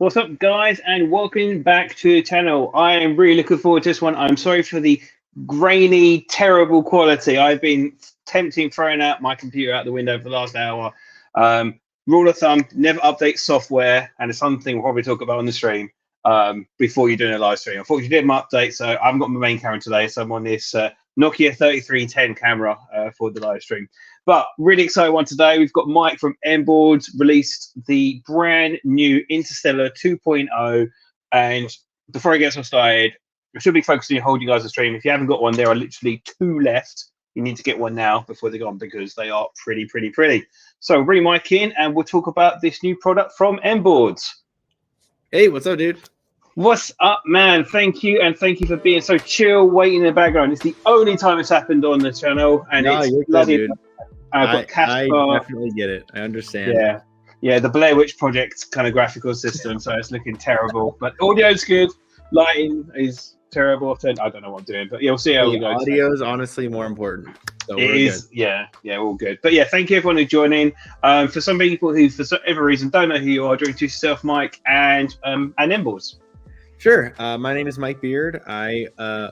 What's up, guys, and welcome back to the channel. I am really looking forward to this one. I'm sorry for the grainy, terrible quality. I've been tempting throwing out my computer out the window for the last hour. Rule of thumb, never update software, and it's something we'll probably talk about on the stream before you're doing a live stream. Unfortunately, I did my update, so I haven't got my main camera today, so I'm on this Nokia 3310 camera for the live stream. But really excited one today. We've got Mike from MBoards released the brand new Interstellar 2.0. And before I get started, I should be focusing on holding you guys the stream. If you haven't got one, there are literally 2 left. You need to get one now before they're gone because they are pretty. So bring Mike in and we'll talk about this new product from MBoards. Hey, what's up, dude? What's up, man? Thank you, and thank you for being so chill, waiting in the background. It's the only time it's happened on the channel, and no, it's you're bloody. good, dude. I've got I definitely get it. I understand. Yeah, the Blair Witch Project kind of graphical system, so it's looking terrible. But audio's good, lighting is terrible. I don't know what I'm doing, but yeah, we'll see how we go. Audio is honestly more important. So it is, good. Yeah, all good. But yeah, thank you everyone who's joining. For some people who, for whatever reason, don't know who you are, do you introduce yourself, Mike, and MBoards? Sure. My name is Mike Beard. I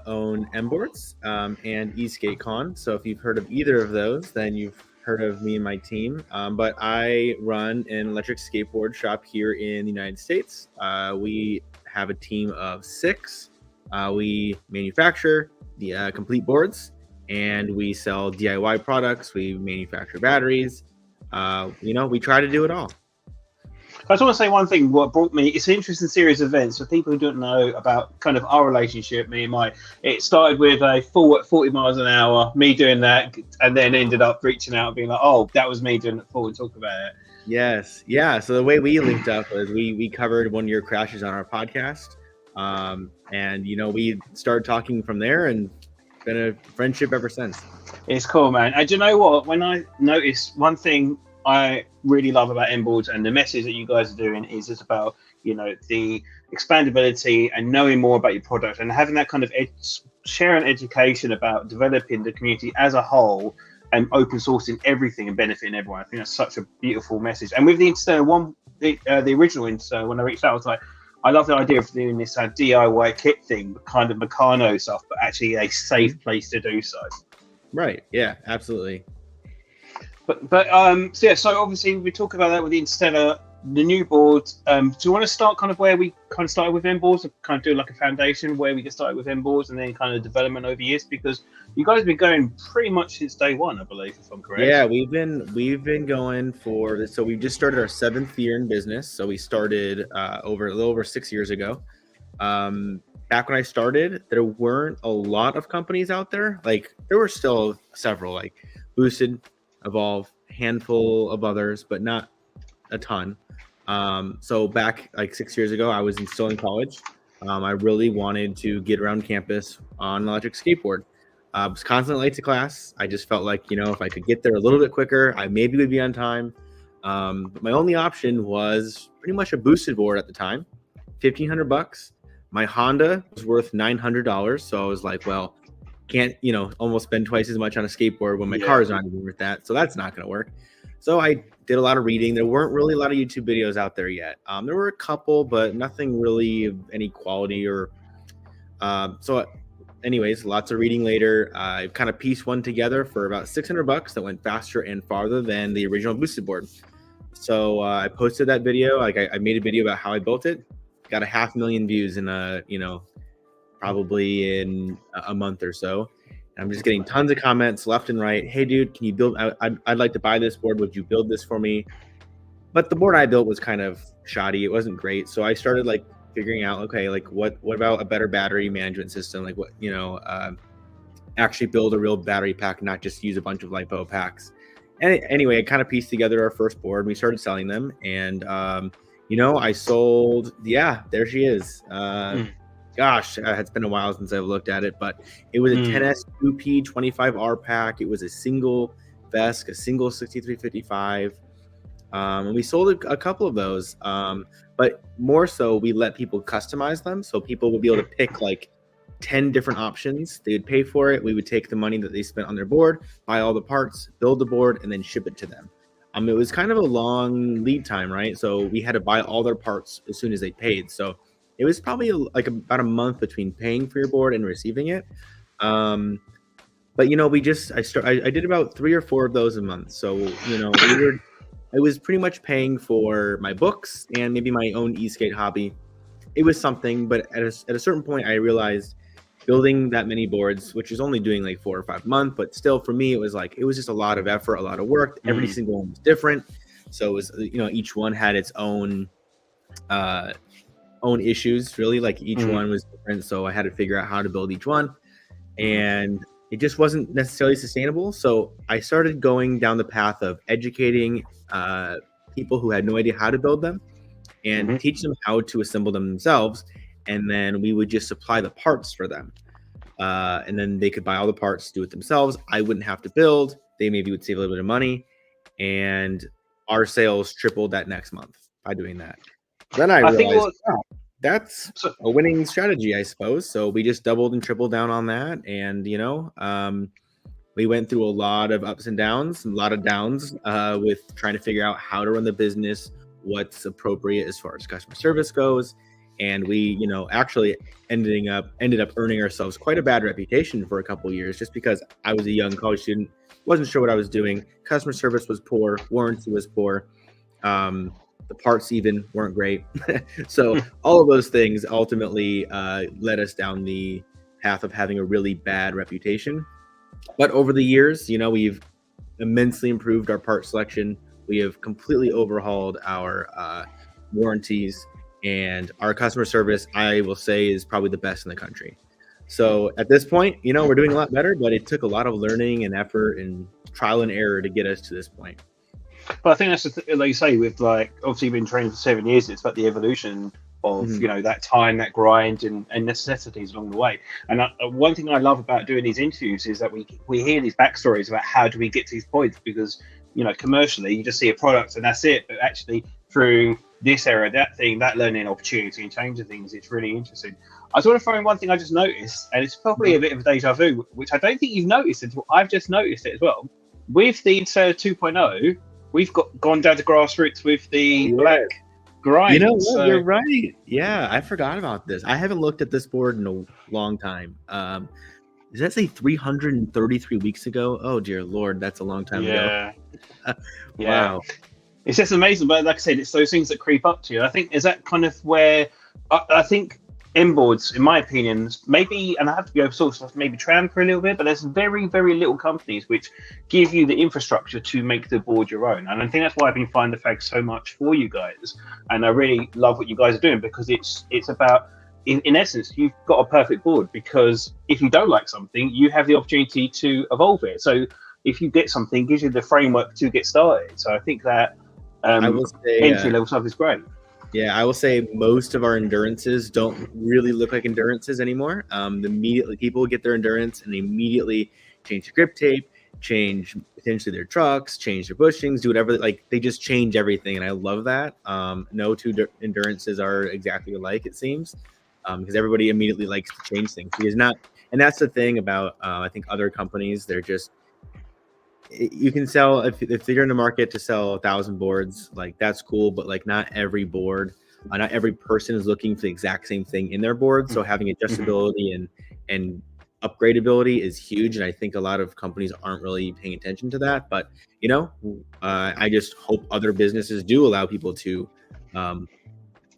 own MBoards and eSkateCon. So if you've heard of either of those, then you've heard of me and my team. But I run an electric skateboard shop here in the United States. We have a team of 6. We manufacture the complete boards, and we sell DIY products. We manufacture batteries. We try to do it all. I just want to say one thing. What brought me, it's an interesting series of events for people who don't know about kind of our relationship, me and Mike. It started with a full at 40 miles an hour, me doing that, and then ended up reaching out and being like, oh, that was me doing it full and talk about it. Yes. Yeah. So the way we linked up was we covered one of your crashes on our podcast. And, we started talking from there and been a friendship ever since. It's cool, man. And do you know what? When I noticed one thing I really love about MBoards and the message that you guys are doing is just about, the expandability and knowing more about your product and having that kind of sharing education about developing the community as a whole and open sourcing everything and benefiting everyone. I think that's such a beautiful message. And with the Interstellar the original Interstellar, when I reached out, I was like, I love the idea of doing this DIY kit thing, kind of Meccano stuff, but actually a safe place to do so. Right. Yeah, absolutely. So obviously we talk about that with the Interstellar, the new board. Do you want to start kind of where we kind of started with MBoards, and kind of do like a foundation where we get started with MBoards and then kind of development over years? Because you guys have been going pretty much since day one, I believe, if I'm correct. Yeah, we've been going for this. So we just started our 7th year in business. So we started a little over 6 years ago. Back when I started, there weren't a lot of companies out there. Like there were still several, like Boosted, Evolve, handful of others, but not a ton. So back like 6 years ago, I was still in college. I really wanted to get around campus on an electric skateboard. I was constantly late to class. I just felt like, if I could get there a little bit quicker, I maybe would be on time. But my only option was pretty much a boosted board at the time, $1,500. My Honda was worth $900. So I was like, well, can't almost spend twice as much on a skateboard when my car is not even worth that, so that's not going to work. So I did a lot of reading. There weren't really a lot of YouTube videos out there yet. There were a couple, but nothing really of any quality or so anyways, lots of reading later. I kind of pieced one together for about $600 that went faster and farther than the original boosted board. So I posted that video. Like I made a video about how I built it, got 500,000 views in probably in a month or so. And I'm just getting tons of comments left and right. Hey, dude, can you build? I'd like to buy this board. Would you build this for me? But the board I built was kind of shoddy. It wasn't great. So I started like figuring out, okay, like what about a better battery management system? Like actually build a real battery pack, not just use a bunch of LiPo packs. And anyway, I kind of pieced together our first board. We started selling them, and I sold. Yeah, there she is. Gosh, it's been a while since I've looked at it, but it was a 10S 2P 25R pack. It was a single VESC, a single 6355. And we sold a couple of those. But more so, we let people customize them. So people would be able to pick like 10 different options. They would pay for it. We would take the money that they spent on their board, buy all the parts, build the board, and then ship it to them. It was kind of a long lead time, right? So we had to buy all their parts as soon as they paid. So it was probably like about a month between paying for your board and receiving it. But I did about 3 or 4 of those a month. So I was pretty much paying for my books and maybe my own e-skate hobby. It was something, but at a certain point, I realized building that many boards, which is only doing like 4 or 5 a month, but still for me, it was just a lot of effort, a lot of work. Every single one was different. So it was, each one had its own issues, really. Like each one was different. So I had to figure out how to build each one. And it just wasn't necessarily sustainable. So I started going down the path of educating people who had no idea how to build them and teach them how to assemble them themselves. And then we would just supply the parts for them. And then they could buy all the parts, do it themselves. I wouldn't have to build. They maybe would save a little bit of money. And our sales tripled that next month by doing that. Then I realized, that's a winning strategy, I suppose. So we just doubled and tripled down on that. And, we went through a lot of ups and downs, a lot of downs with trying to figure out how to run the business, what's appropriate as far as customer service goes. And we, actually ended up earning ourselves quite a bad reputation for a couple of years, just because I was a young college student, wasn't sure what I was doing. Customer service was poor, warranty was poor. The parts even weren't great. So all of those things ultimately led us down the path of having a really bad reputation. But over the years, we've immensely improved our part selection. We have completely overhauled our warranties, and our customer service, I will say, is probably the best in the country. So at this point, we're doing a lot better, but it took a lot of learning and effort and trial and error to get us to this point. But I think that's like you say, with obviously you've been training for 7 years. It's about the evolution of that time, that grind, and necessities along the way. And one thing I love about doing these interviews is that we hear these backstories about how do we get to these points, because commercially you just see a product and that's it, but actually through this era, that learning opportunity and changing things, it's really interesting. I just want to throw in one thing I just noticed, and it's probably a bit of a deja vu, which I don't think you've noticed until I've just noticed it as well. With the Interstellar 2.0, we've gone down to grassroots with the black grind. You're right. Yeah, I forgot about this. I haven't looked at this board in a long time. Does that say 333 weeks ago? Oh, dear Lord, that's a long time ago. Wow. It's just amazing. But like I said, it's those things that creep up to you. I think, is that kind of where I think MBoards, in my opinion, maybe, and I have to be open source, maybe tramp for a little bit, but there's very, very little companies which give you the infrastructure to make the board your own. And I think that's why I've been finding the fag so much for you guys. And I really love what you guys are doing, because it's about, in essence, you've got a perfect board, because if you don't like something, you have the opportunity to evolve it. So if you get something, it gives you the framework to get started. So I think that I will say, entry level stuff is great. Yeah, I will say most of our endurances don't really look like endurances anymore. Immediately people get their endurance and they immediately change the grip tape, change potentially their trucks, change their bushings, do whatever. Like, they just change everything, and I love that. No two endurances are exactly alike, it seems, because everybody immediately likes to change things. And that's the thing about I think other companies. They're just, you can sell, if you're in the market to sell 1,000 boards, like, that's cool, but like, not every board, not every person is looking for the exact same thing in their board. So having adjustability and upgradability is huge, and I think a lot of companies aren't really paying attention to that. But I just hope other businesses do allow people to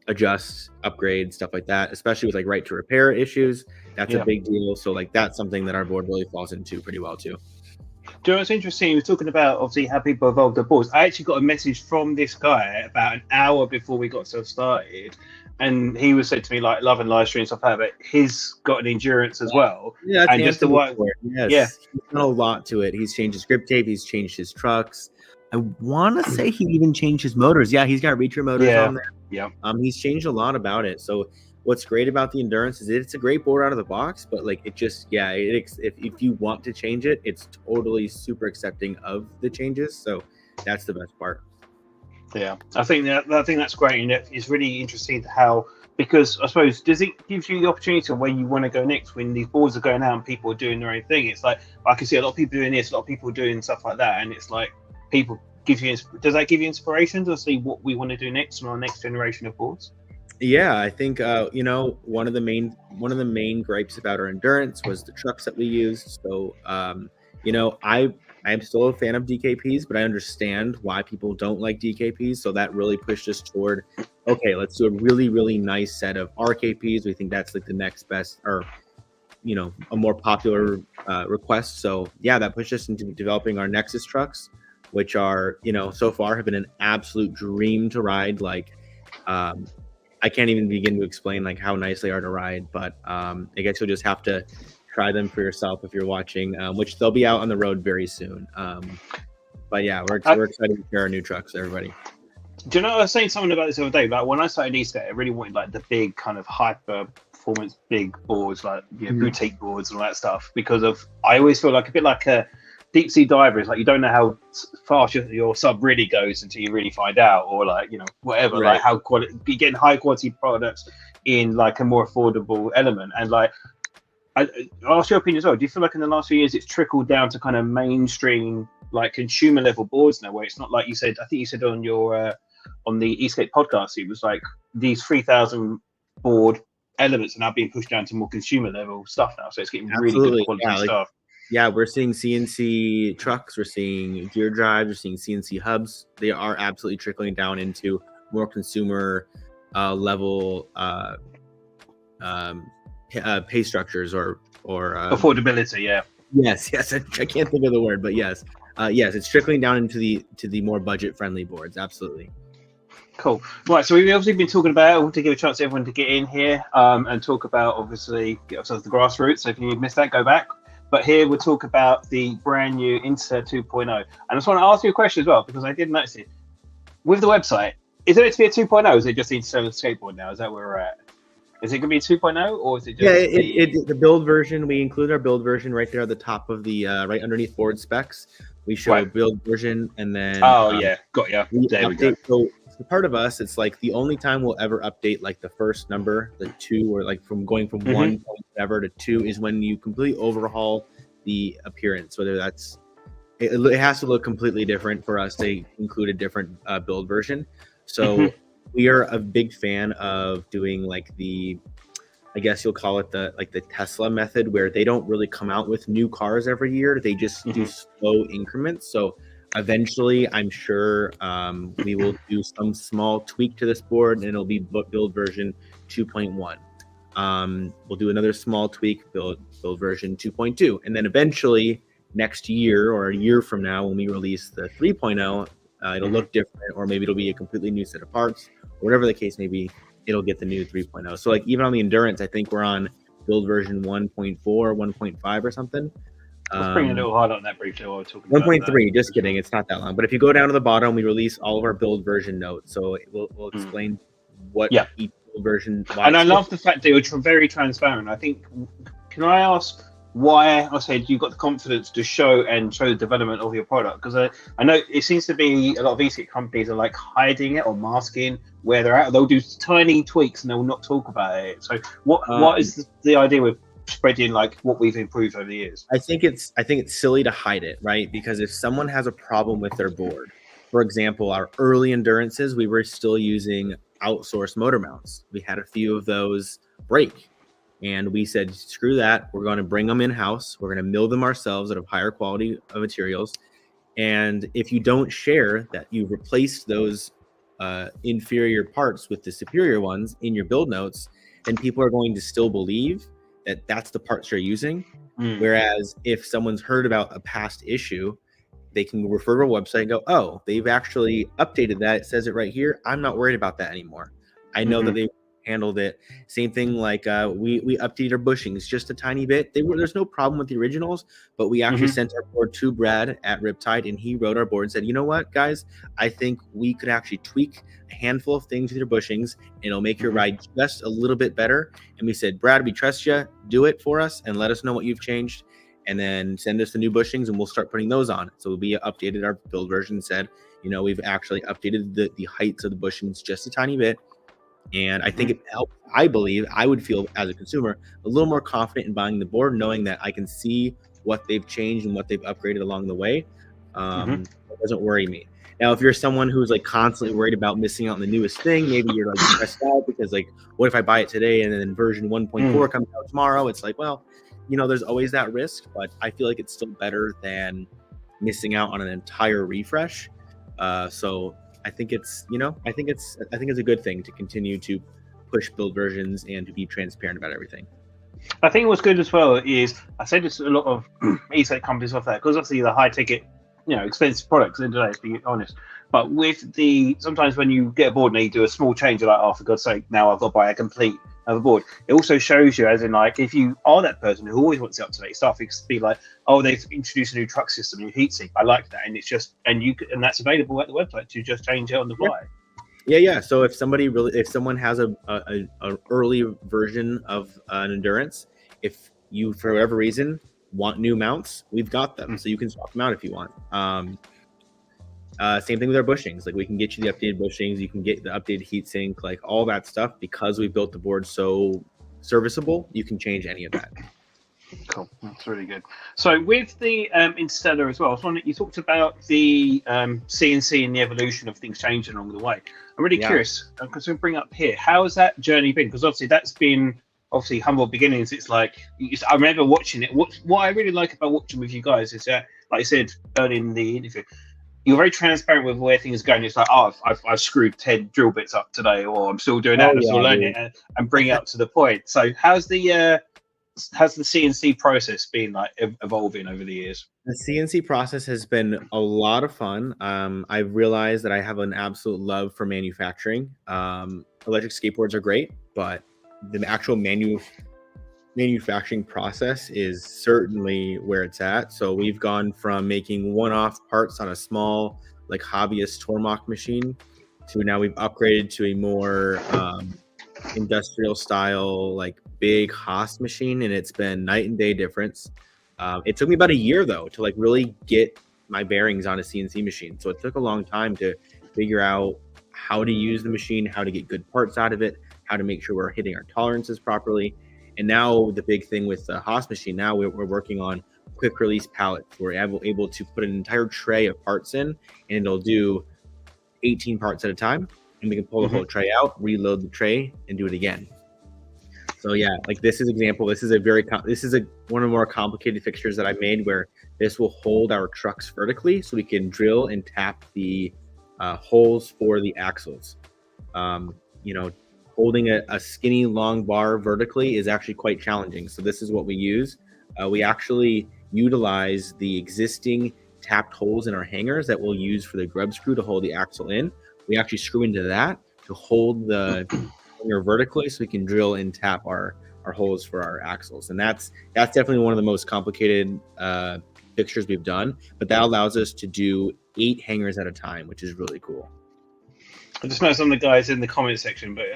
adjust, upgrade, stuff like that, especially with like right to repair issues. That's a big deal. So like, that's something that our board really falls into pretty well too. Do you know what's interesting? We're talking about obviously how people evolve their boards. I actually got a message from this guy about an hour before we got started, and he was said to me like love and live stream and stuff like that. But he's got an endurance as well. Yeah, and just the way. Yes, he's done a lot to it. He's changed his grip tape. He's changed his trucks. I want to say he even changed his motors. Yeah, he's got reacher motors on there. Yeah. He's changed a lot about it. So what's great about the endurance is it's a great board out of the box, but like, it just, if you want to change it, it's totally super accepting of the changes. So that's the best part. Yeah, I think that's great, and it's really interesting how, because I suppose, does it give you the opportunity of where you want to go next when these boards are going out and people are doing their own thing? It's like, I can see a lot of people doing this, a lot of people doing stuff like that, and it's like people does that give you inspiration to see what we want to do next on our next generation of boards? Yeah, I think one of the main gripes about our endurance was the trucks that we used. So I am still a fan of DKPs, but I understand why people don't like DKPs. So that really pushed us toward, okay, let's do a really, really nice set of RKPs. We think that's like the next best, or a more popular request. So yeah, that pushed us into developing our Nexus trucks, which are so far have been an absolute dream to ride. Like I can't even begin to explain like how nice they are to ride, but I guess you'll just have to try them for yourself if you're watching, which they'll be out on the road very soon. But yeah, we're excited to share our new trucks, everybody. Do you know, I was saying something about this the other day, but when I started e-skate, I really wanted like the big kind of hyper performance big boards, like boutique boards and all that stuff, because I always feel like a bit like a deep sea diver. Is like you don't know how fast your sub really goes until you really find out, or like whatever, right. Like how be getting high quality products in like a more affordable element. And like I'll ask your opinion as well. Do you feel like in the last few years it's trickled down to kind of mainstream like consumer level boards now, where it's not like you said, I think you said on your on the e-skate podcast, it was like these 3,000 board elements are now being pushed down to more consumer level stuff now, so it's getting really good quality stuff. Yeah, we're seeing CNC trucks, we're seeing gear drives, we're seeing CNC hubs. They are absolutely trickling down into more consumer level pay structures or affordability. Yes, I can't think of the word, but yes, it's trickling down into the more budget friendly boards. Absolutely. Cool. Right, so we've obviously been talking about, I want to give a chance to everyone to get in here and talk about, obviously, get ourselves the grassroots. So if you missed that, go back. But here we'll talk about the brand new Interstellar 2.0. And I just want to ask you a question as well, because I did notice it. With the website, is it to be a 2.0, or is it just Interstellar skateboard now? Is that where we're at? Is it going to be 2.0, or is it just the build version? We include our build version right there at the top of the right underneath board specs. We show build version, and then got ya. There we go. So part of us, it's like the only time we'll ever update like the first number, the 2, or like from going from 1 point whatever to 2 is when you completely overhaul the appearance. Whether that's it has to look completely different for us to include a different build version. So we are a big fan of doing like I guess you'll call it the Tesla method, where they don't really come out with new cars every year. They just do slow increments. So eventually, I'm sure we will do some small tweak to this board, and it'll be build version 2.1. We'll do another small tweak, build version 2.2. And then eventually, next year or a year from now, when we release the 3.0, it'll look different, or maybe it'll be a completely new set of parts, or whatever the case may be. It'll get the new 3.0. So like even on the endurance, I think we're on build version 1.4, 1.5 or something. Let's bring a little hard on that briefly while we're talking 1.3, just kidding. It's not that long. But if you go down to the bottom, we release all of our build version notes. So we'll explain what each build version. And I love the fact that you're very transparent. I think, can I ask why I said you got the confidence to show the development of your product? Because I know it seems to be a lot of e-skate companies are like hiding it or masking where they're at. They'll do tiny tweaks and they'll not talk about it. So what is the idea with spreading like what we've improved over the years? I think it's silly to hide it, right? Because if someone has a problem with their board, for example, our early endurances, we were still using outsourced motor mounts. We had a few of those break. And we said, screw that. We're going to bring them in-house. We're going to mill them ourselves out of higher quality of materials. And if you don't share that you replaced those inferior parts with the superior ones in your build notes, then people are going to still believe that that's the parts you're using. Whereas if someone's heard about a past issue, they can refer to a website and go, oh, they've actually updated that. It says it right here. I'm not worried about that anymore. I know that they handled it. Same thing, like we updated our bushings just a tiny bit. There's no problem with the originals, but we actually sent our board to Brad at Riptide, and he wrote our board and said, you know what, guys, I think we could actually tweak a handful of things with your bushings, and it'll make your ride just a little bit better. And we said, Brad, we trust you. Do it for us and let us know what you've changed, and then send us the new bushings, and we'll start putting those on. So we updated our build version and said, we've actually updated the heights of the bushings just a tiny bit. And I think it helped. I believe I would feel as a consumer a little more confident in buying the board, knowing that I can see what they've changed and what they've upgraded along the way. It doesn't worry me. Now, if you're someone who's like constantly worried about missing out on the newest thing, maybe you're like stressed out because like, what if I buy it today and then version 1.4 comes out tomorrow? It's like, well, there's always that risk, but I feel like it's still better than missing out on an entire refresh. So I think it's a good thing to continue to push build versions and to be transparent about everything. I think what's good as well is, I said this to a lot of e-skate companies off that, because obviously the high ticket, expensive products in today, to be honest. But with sometimes when you get a board and you do a small change, you're like, oh, for God's sake, now I've got to buy a complete other board. It also shows you, as in, like, if you are that person who always wants the up-to-date stuff, it could be like, oh, they've introduced a new truck system, new heat sink. I like that, and it's just, and that's available at the website to just change it on the fly. Yeah. So if someone has a early version of an endurance, if you for whatever reason want new mounts, we've got them, so you can swap them out if you want. Same thing with our bushings. Like, we can get you the updated bushings, you can get the updated heatsink, like all that stuff, because we built the board so serviceable. You can change any of that. Cool, that's really good. So with the Interstellar as well, I was wondering, you talked about the CNC and the evolution of things changing along the way. I'm really curious, because we bring up here, how has that journey been? Because obviously that's been humble beginnings. It's like, I remember watching it. What I really like about watching with you guys is that, like I said early in the interview, you're very transparent with where things are going. It's like, oh, I've screwed 10 drill bits up today, or I'm still doing that, I'm still learning it, and bring it up to the point. So how's the CNC process been like evolving over the years? The CNC process has been a lot of fun. I've realized that I have an absolute love for manufacturing. Electric skateboards are great, but the actual manufacturing process is certainly where it's at. So we've gone from making one-off parts on a small, like, hobbyist Tormach machine to now we've upgraded to a more industrial style, like, big Haas machine, and it's been night and day difference. It took me about a year though to like really get my bearings on a CNC machine. So it took a long time to figure out how to use the machine, how to get good parts out of it, how to make sure we're hitting our tolerances properly. And now the big thing with the Haas machine, now we're working on quick release pallets. We're able to put an entire tray of parts in, and it'll do 18 parts at a time. And we can pull the whole tray out, reload the tray, and do it again. So yeah, like this is example. This is one of the more complicated fixtures that I made, where this will hold our trucks vertically, so we can drill and tap the holes for the axles. Holding a skinny long bar vertically is actually quite challenging. So this is what we use. We actually utilize the existing tapped holes in our hangers that we'll use for the grub screw to hold the axle in. We actually screw into that to hold the hanger vertically, so we can drill and tap our holes for our axles. And that's definitely one of the most complicated fixtures we've done, but that allows us to do 8 hangers at a time, which is really cool. I just know some of the guys in the comment section, but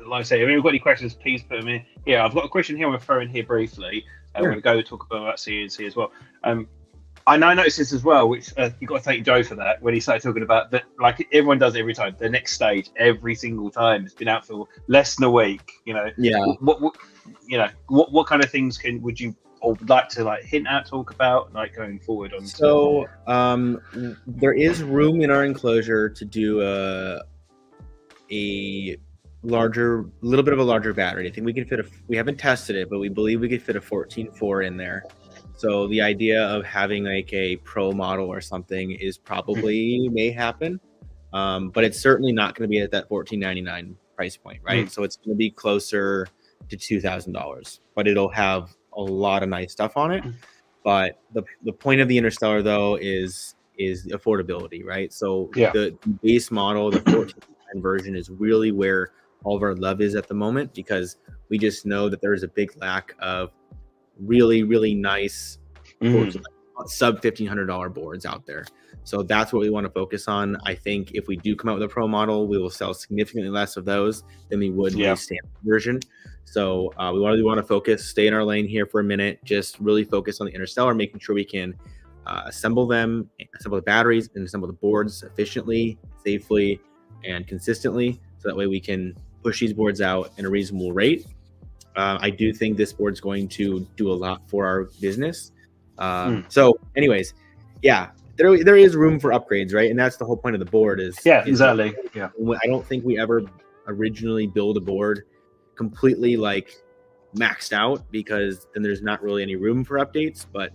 like I say, if you've got any questions, please put them in. Yeah, I've got a question here I'm going to throw in here briefly. We're going to go talk about CNC as well. I noticed this as well, which you've got to thank Joe for that, when he started talking about that, like everyone does every time, the next stage, every single time. It's been out for less than a week, Yeah. What kind of things would you like to hint at, talk about, going forward on? So there is room in our enclosure to do a little bit of a larger battery. I think we can fit we haven't tested it, but we believe we could fit a 14.4 in there. So the idea of having like a pro model or something is probably may happen, but it's certainly not going to be at that $1,499 price point, right? So it's going to be closer to $2,000, but it'll have a lot of nice stuff on it. But the point of the Interstellar though is affordability, right? So the base model, the 14.9 version, is really where all of our love is at the moment, because we just know that there is a big lack of really, really nice sub $1,500 boards out there. So that's what we want to focus on. I think if we do come out with a pro model, we will sell significantly less of those than we would with a standard version. So we want to focus, stay in our lane here for a minute, just really focus on the Interstellar, making sure we can assemble the batteries and assemble the boards efficiently, safely, and consistently, so that way we can push these boards out in a reasonable rate. I do think this board's going to do a lot for our business. So anyways, there is room for upgrades, right? And that's the whole point of the board exactly. Yeah. I don't think we ever originally build a board completely like maxed out, because then there's not really any room for updates. But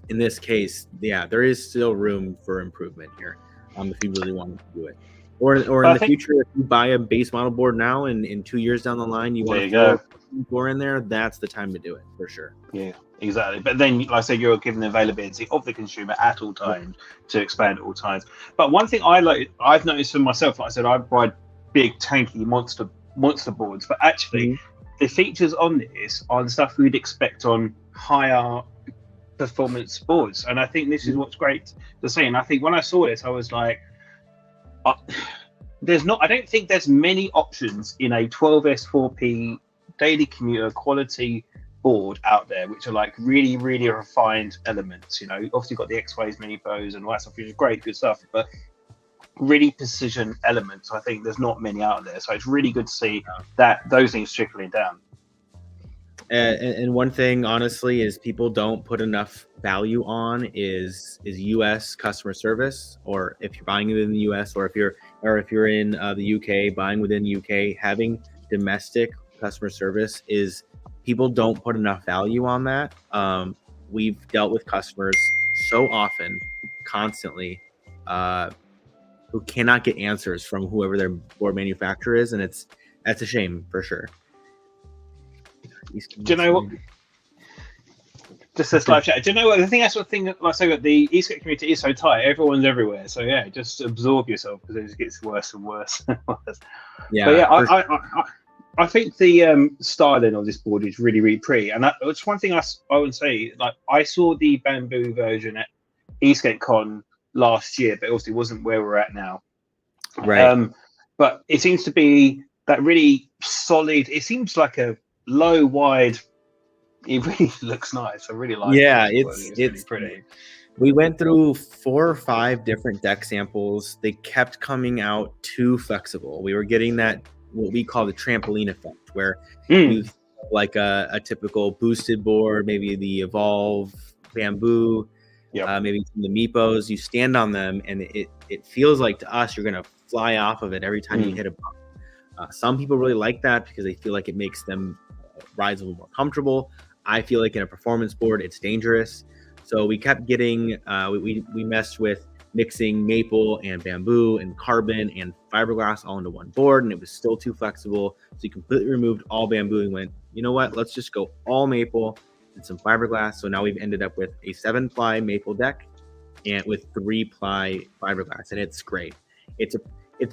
in this case, yeah, there is still room for improvement here, if you really want to do it. Or in the future, if you buy a base model board now and in 2 years down the line you want to throw a floor in there, that's the time to do it for sure. Yeah, exactly. But then, like I said, you're given the availability of the consumer at all times to expand at all times. But one thing I've noticed for myself, like I said, I ride big tanky monster boards, but actually the features on this are the stuff we'd expect on higher performance boards. And I think this is what's great to see. And I think when I saw this, I was like, I don't think there's many options in a 12S4P daily commuter quality board out there which are like really, really refined elements. You know, obviously got the X-Ways, mini bows and all that stuff, which is great, good stuff, but really precision elements. I think there's not many out there, so it's really good to see that those things trickling down. And one thing, honestly, is people don't put enough value on is U.S. customer service, or if you're buying within the U.S. or if you're in the UK, buying within the UK, having domestic customer service is, people don't put enough value on that. We've dealt with customers so often, constantly, who cannot get answers from whoever their board manufacturer is, and that's a shame for sure. Do you know what? Just this live chat. Do you know what? The thing, like I said, the e-skate community is so tight. Everyone's everywhere. So yeah, just absorb yourself, because it just gets worse and worse and worse. Yeah. But yeah, I think the styling of this board is really, really pretty. And it's one thing I would say. Like, I saw the bamboo version at eSkateCon last year, but obviously wasn't where we're at now. Right. But it seems to be that really solid. It seems like a low, wide. It really looks nice. I really like it. Yeah, it's really pretty. We went through 4 or 5 different deck samples. They kept coming out too flexible. We were getting that, what we call the trampoline effect, where you like a typical boosted board, maybe the Evolve bamboo, maybe the MBoards. You stand on them, and it feels like, to us, you're gonna fly off of it every time you hit a bump. Some people really like that because they feel like it makes them rides a little more comfortable. I feel like in a performance board, it's dangerous. So we kept getting, we messed with mixing maple and bamboo and carbon and fiberglass all into one board, and it was still too flexible. So we completely removed all bamboo and went, you know what, let's just go all maple and some fiberglass. So now we've ended up with a 7-ply maple deck and with 3-ply fiberglass, and it's great. It's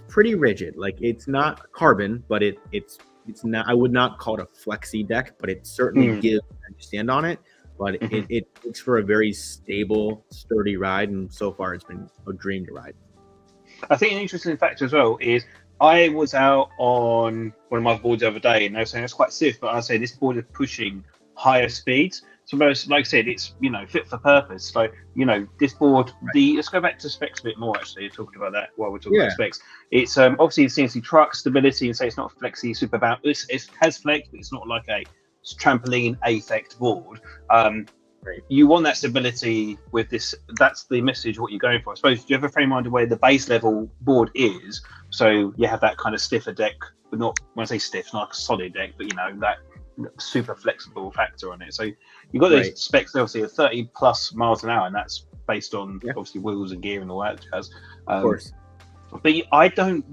pretty rigid. Like, it's not carbon, but it's not, I would not call it a flexi deck, but it certainly gives when you stand on it. But it makes for a very stable, sturdy ride, and so far it's been a dream to ride. I think an interesting factor as well is, I was out on one of my boards the other day, and they were saying it's quite stiff, but I say this board is pushing higher speeds. So most, like I said, it's, you know, fit for purpose. So, you know, this board, let's go back to specs a bit more, actually, talking about that while we're talking about specs. It's obviously the CNC truck stability, and say it's not flexi super bound. It has flex, but it's not like a trampoline affect board. You want that stability with this. That's the message, what you're going for. I suppose, do you have a frame mind of where the base level board is? So you have that kind of stiffer deck, but not, when I say stiff, it's not like a solid deck, but, you know, that super flexible factor on it. So you've got those specs, obviously, of 30 plus miles an hour, and that's based on obviously wheels and gear and all that jazz. Of course. But I don't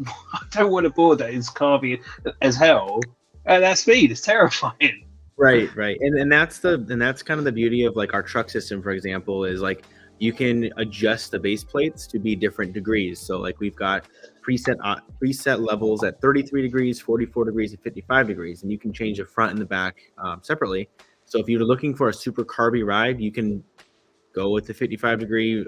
want a board that is carvy as hell at that speed. It's terrifying. Right. And that's kind of the beauty of, like, our truck system, for example, is like you can adjust the base plates to be different degrees. So, like, we've got preset levels at 33 degrees, 44 degrees, and 55 degrees, and you can change the front and the back separately. So if you're looking for a super carby ride, you can go with the 55 degree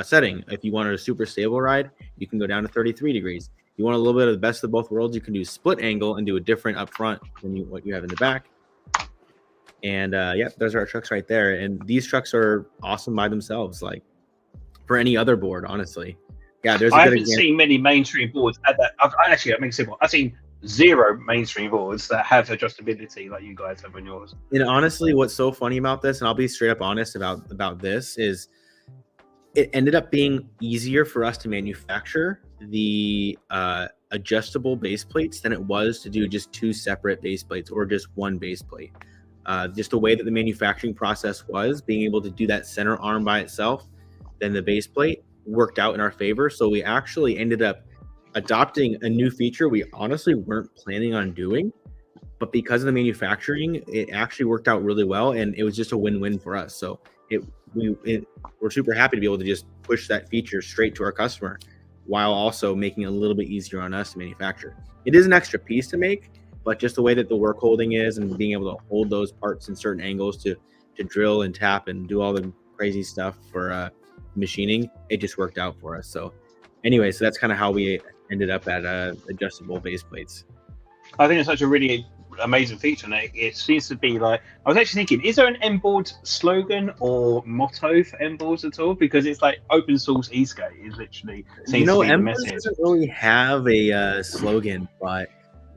setting. If you wanted a super stable ride, you can go down to 33 degrees. You want a little bit of the best of both worlds, you can do split angle and do a different up front than what you have in the back. And those are our trucks right there. And these trucks are awesome by themselves, like for any other board, honestly. Yeah, there's. I haven't seen many mainstream boards at that. I've seen 0 mainstream boards that have adjustability like you guys have on yours. And honestly, what's so funny about this, and I'll be straight up honest about this, is it ended up being easier for us to manufacture the adjustable base plates than it was to do just 2 separate base plates or just 1 base plate. Just the way that the manufacturing process was, being able to do that center arm by itself, then the base plate worked out in our favor. So we actually ended up adopting a new feature we honestly weren't planning on doing, but because of the manufacturing, it actually worked out really well, and it was just a win-win for us. So we're super happy to be able to just push that feature straight to our customer, while also making it a little bit easier on us to manufacture. It is an extra piece to make, but just the way that the work holding is and being able to hold those parts in certain angles to drill and tap and do all the crazy stuff for machining, it just worked out for us. So anyway, so that's kind of how we ended up at adjustable base plates. I think it's such a really amazing feature, and it seems to be like, I was actually thinking, is there an MBoards slogan or motto for MBoards at all? Because it's like open source e-skate is literally seems to be the message. Doesn't really have a slogan, but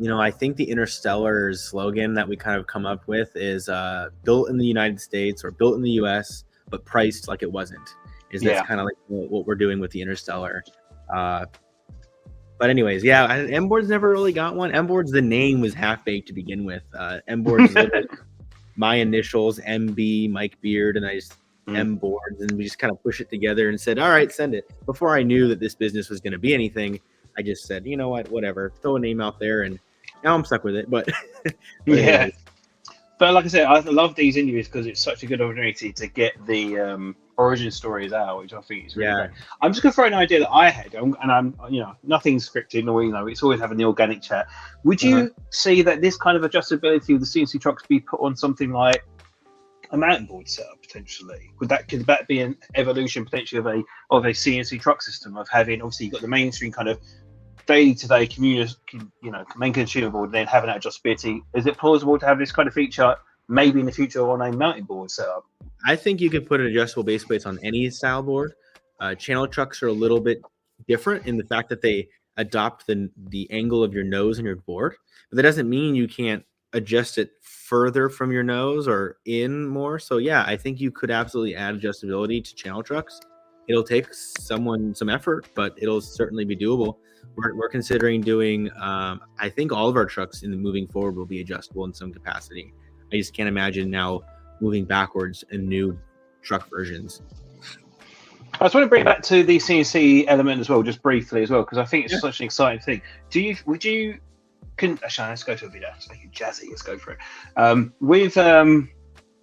I think the Interstellar's slogan that we kind of come up with is built in the United States or built in the US, but priced like it wasn't. That's kind of like what we're doing with the Interstellar. But anyways, MBoards never really got one. MBoards, the name was half-baked to begin with. MBoards is my initials, MB, Mike Beard, and I just MBoards, and we just kind of push it together and said, all right, send it. Before I knew that this business was going to be anything, I just said, you know what, whatever, throw a name out there, and now I'm stuck with it. But yeah. But like I said, I love these interviews because it's such a good opportunity to get the origin stories out, which I think is really great. I'm just going to throw an idea that I had, and I'm nothing's scripted, or it's always having the organic chat. Would you see that this kind of adjustability of the CNC trucks be put on something like a mountain board setup potentially? Could that be an evolution potentially of a CNC truck system, of having, obviously you've got the mainstream kind of daily to day main consumer board, and then having that adjustability? Is it plausible to have this kind of feature maybe in the future on a mountain board setup? I think you could put an adjustable base plates on any style board. Channel trucks are a little bit different in the fact that they adopt the angle of your nose and your board, but that doesn't mean you can't adjust it further from your nose or in more. So yeah, I think you could absolutely add adjustability to channel trucks. It'll take some effort, but it'll certainly be doable. We're considering doing, I think all of our trucks in the moving forward will be adjustable in some capacity. I just can't imagine now moving backwards in new truck versions. I just want to bring it back to the CNC element as well, just briefly as well, because I think it's such an exciting thing. Actually, let's go to a video. Let's make it jazzy. Let's go for it. With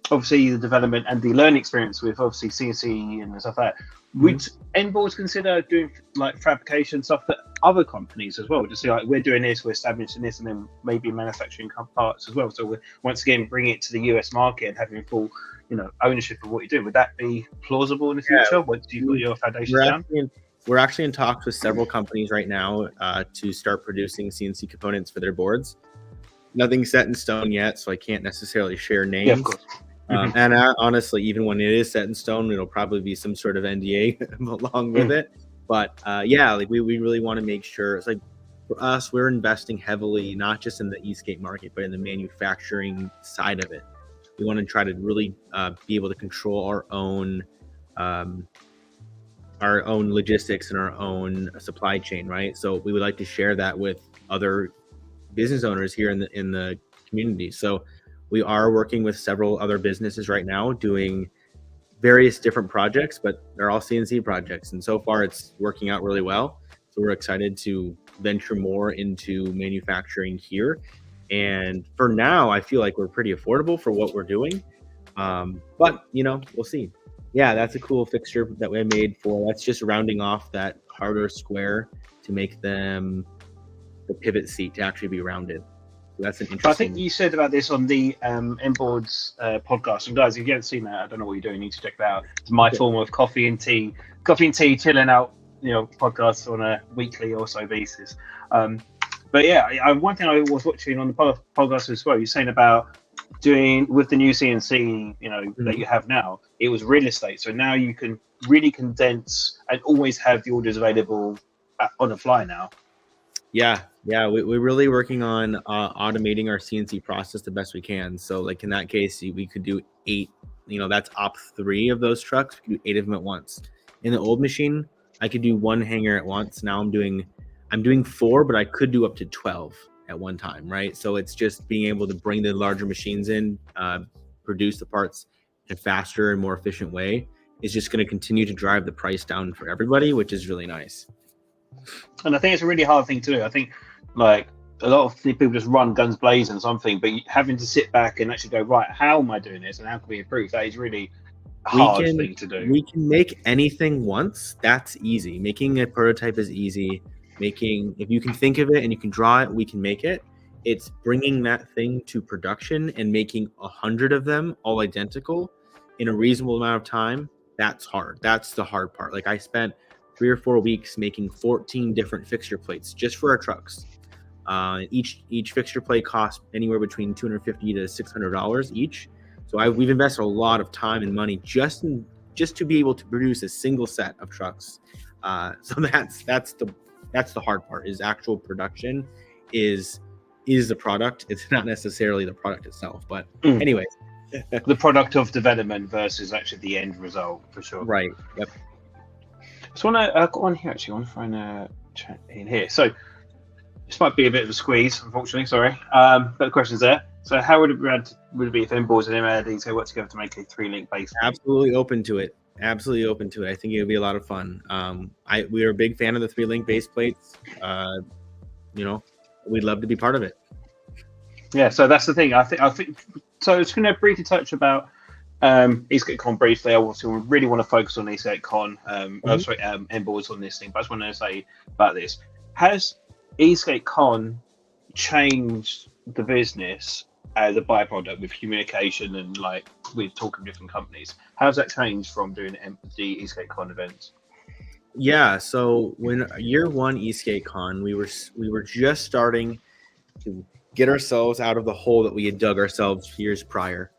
obviously the development and the learning experience with obviously CNC and stuff like that, would MBoards consider doing like fabrication stuff that other companies as well? Just say like, we're doing this, we're establishing this, and then maybe manufacturing parts as well. So we're once again bringing it to the US market and having full, ownership of what you do. Would that be plausible in the future? Once you've got your foundations down? We're actually in talks with several companies right now to start producing CNC components for their boards. Nothing's set in stone yet, so I can't necessarily share names. Yeah, of course. And honestly, even when it is set in stone, it'll probably be some sort of NDA along with it. But we really want to make sure, it's like for us, we're investing heavily, not just in the e-skate market, but in the manufacturing side of it. We want to try to really be able to control our own logistics and our own supply chain, right? So we would like to share that with other business owners here in the community. So we are working with several other businesses right now doing various different projects, but they're all CNC projects. And so far it's working out really well. So we're excited to venture more into manufacturing here. And for now, I feel like we're pretty affordable for what we're doing. But we'll see. Yeah, that's a cool fixture that we made that's just rounding off that harder square to make them the pivot seat to actually be rounded. So that's an interesting. I think you said about this on the MBoards podcast. And guys, if you haven't seen that, I don't know what you're doing. You need to check that out. It's my form of coffee and tea, chilling out, podcasts on a weekly or so basis. But yeah, one thing I was watching on the podcast as well, you're saying about doing with the new CNC, that you have now, it was real estate. So now you can really condense and always have the orders available on the fly now. Yeah, we're really working on automating our CNC process the best we can. So like in that case, we could do 8, that's op 3 of those trucks. We could do 8 of them at once. In the old machine, I could do one hanger at once. Now I'm doing 4, but I could do up to 12 at one time, right? So it's just being able to bring the larger machines in, produce the parts in a faster and more efficient way is just going to continue to drive the price down for everybody, which is really nice. And I think it's a really hard thing to do. I think like a lot of people just run guns blazing or something, but having to sit back and actually go, right, how am I doing this and how can we improve? That is really hard thing to do. We can make anything once. That's easy. Making a prototype is easy. If you can think of it and you can draw it, we can make it. It's bringing that thing to production and making 100 of them all identical in a reasonable amount of time. That's hard. That's the hard part. Like I spent 3 or 4 weeks making 14 different fixture plates just for our trucks. Each fixture plate costs anywhere between $250 to $600 each. So we've invested a lot of time and money just to be able to produce a single set of trucks. So that's the hard part. Is actual production is the product. It's not necessarily the product itself, but anyway, the product of development versus actually the end result for sure. Right. Yep. So I've got one here actually. I want to find a chat in here. So this might be a bit of a squeeze, unfortunately. Sorry, but the question's there. So how would it be if MBoards and MBoards work together to make a 3-link base? Absolutely open to it. Absolutely open to it. I think it would be a lot of fun. We are a big fan of the 3-link base plates. We'd love to be part of it. Yeah, so that's the thing. I think so. It's going to briefly touch about EskateCon briefly. I also really want to focus on EskateCon. MBoards on this thing, but I just want to say about this. Has EskateCon changed the business as a byproduct with communication and like with talking to different companies? How's that changed from doing the EskateCon events? Yeah, so when year 1 EskateCon, we were just starting to get ourselves out of the hole that we had dug ourselves years prior,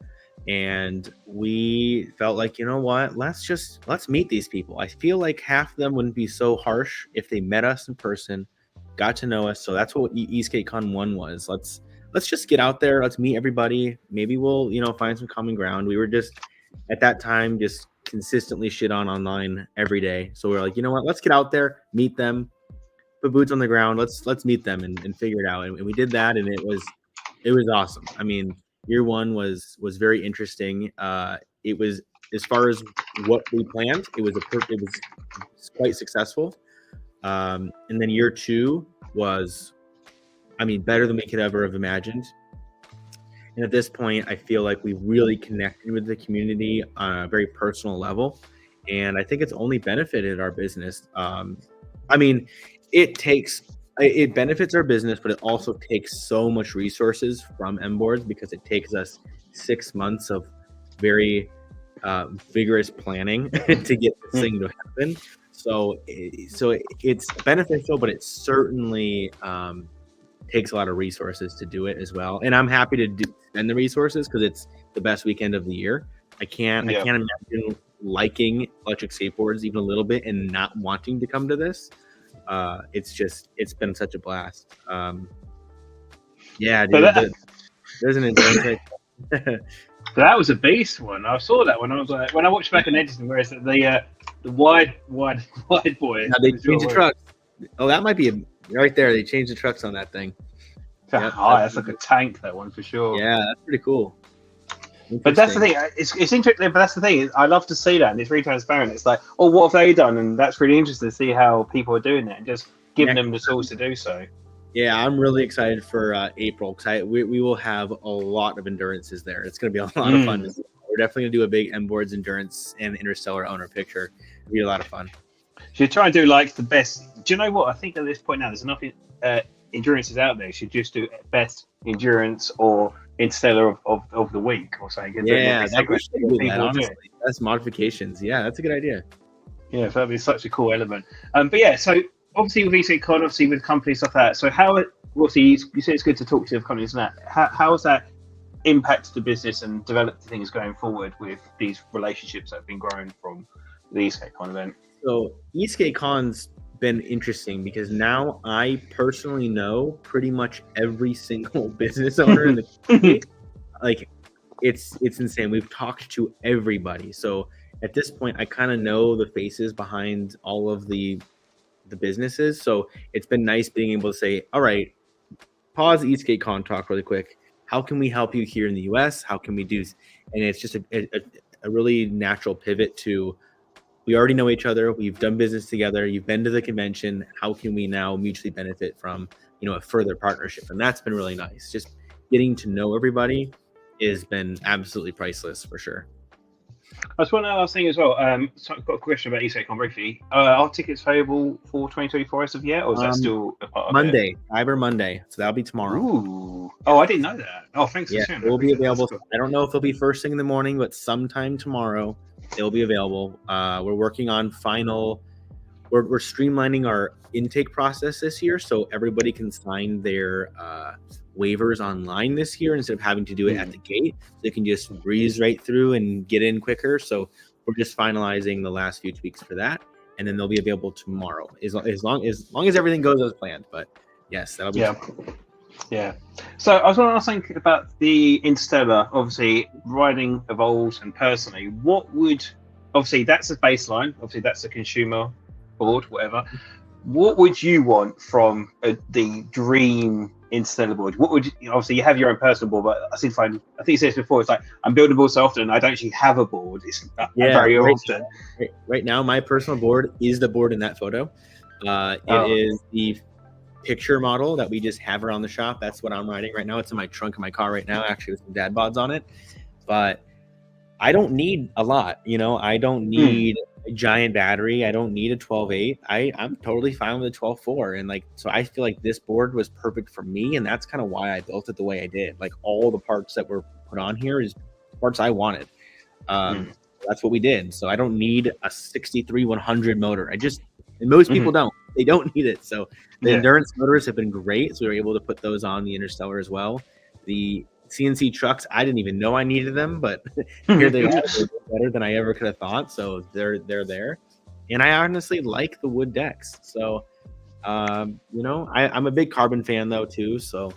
and we felt like, you know what, let's meet these people. I feel like half of them wouldn't be so harsh if they met us in person, got to know us. So that's what EskateCon 1 was. Let's just get out there. Let's meet everybody. Maybe we'll, find some common ground. We were just at that time just consistently shit on online every day. So we're like, you know what? Let's get out there, meet them, put boots on the ground. Let's meet them and figure it out. And we did that, and it was awesome. I mean, year 1 was very interesting. It was, as far as what we planned, it was quite successful. And then year 2 was, better than we could ever have imagined. And at this point, I feel like we really connected with the community on a very personal level. And I think it's only benefited our business. It benefits our business, but it also takes so much resources from MBoards because it takes us 6 months of very vigorous planning to get this thing to happen. So it's beneficial, but it certainly takes a lot of resources to do it as well. And I'm happy to spend the resources because it's the best weekend of the year. I can't imagine liking electric skateboards even a little bit and not wanting to come to this. It's been such a blast. Dude, there's an endurance right. That was a beast one. I saw that one. I was like, when I watched back in editing, where is it the wide boy? Now they changed the trucks. Oh, that might be right there. They changed the trucks on that thing. That's like a tank, that one for sure. Yeah, that's pretty cool. But that's the thing. It's interesting. But that's the thing. I love to see that, and it's really transparent. It's like, oh, what have they done? And that's really interesting to see how people are doing it and just giving them the tools to do so. Yeah, I'm really excited for April because we will have a lot of endurances there. It's going to be a lot of fun. We're definitely going to do a big MBoards endurance and Interstellar owner picture. It'll be a lot of fun. So you try and do like the best. Do you know what? I think at this point now, there's enough endurances out there. You should just do best endurance or Interstellar of the week or something. Yeah, honestly. That's modifications. Yeah, that's a good idea. Yeah, that'd be such a cool element. But yeah, so obviously with EskateCon, obviously with companies stuff like that. So how, obviously you say it's good to talk to the companies and that. How has that impacted the business and developed things going forward with these relationships that have been growing from the EskateCon event? So EskateCon's been interesting because now I personally know pretty much every single business owner in the community. Like it's insane. We've talked to everybody. So at this point, I kind of know the faces behind all of the businesses. So it's been nice being able to say, all right, pause EskateCon talk really quick. How can we help you here in the US? How can we do? And it's just a really natural pivot to, we already know each other. We've done business together. You've been to the convention. How can we now mutually benefit from, a further partnership? And that's been really nice. Just getting to know everybody has been absolutely priceless for sure. I just want to ask thing as well. So I've got a question about EskateCon briefly. Are tickets available for 2024 as of yet, or is that still a part of Monday, Cyber Monday? So that'll be tomorrow. Ooh. Oh, I didn't know that. Oh, thanks for sharing. It will be available. Cool. I don't know if it'll be first thing in the morning, but sometime tomorrow it'll be available. We're working on we're streamlining our intake process this year, so everybody can sign their waivers online this year instead of having to do it at the gate. So they can just breeze right through and get in quicker. So we're just finalizing the last few tweaks for that, and then they'll be available tomorrow, as long as everything goes as planned. But yes, that'll be tomorrow. Yeah. So I was want to think about the Interstellar. Obviously, riding evolves, and personally, obviously that's a baseline. Obviously, that's a consumer board, whatever. What would you want from the dream Interstellar board? Obviously you have your own personal board, but I think you said this before. It's like I'm building boards so often, I don't actually have a board. It's very often. Right now, my personal board is the board in that photo. It is the picture model that we just have around the shop. That's what I'm riding right now. It's in my trunk of my car right now, actually, with some dad bods on it. But I don't need a lot. I don't need a giant battery. I don't need a 12.8. I'm totally fine with a 12.4. And so I feel like this board was perfect for me. And that's kind of why I built it the way I did. Like all the parts that were put on here is parts I wanted. That's what we did. So I don't need a 63-100 motor. And most people don't. They don't need it. So the endurance motors have been great. So we were able to put those on the Interstellar as well. The CNC trucks, I didn't even know I needed them, but here they are. They're better than I ever could have thought. So they're there. And I honestly like the wood decks. So, I'm a big carbon fan though too. So,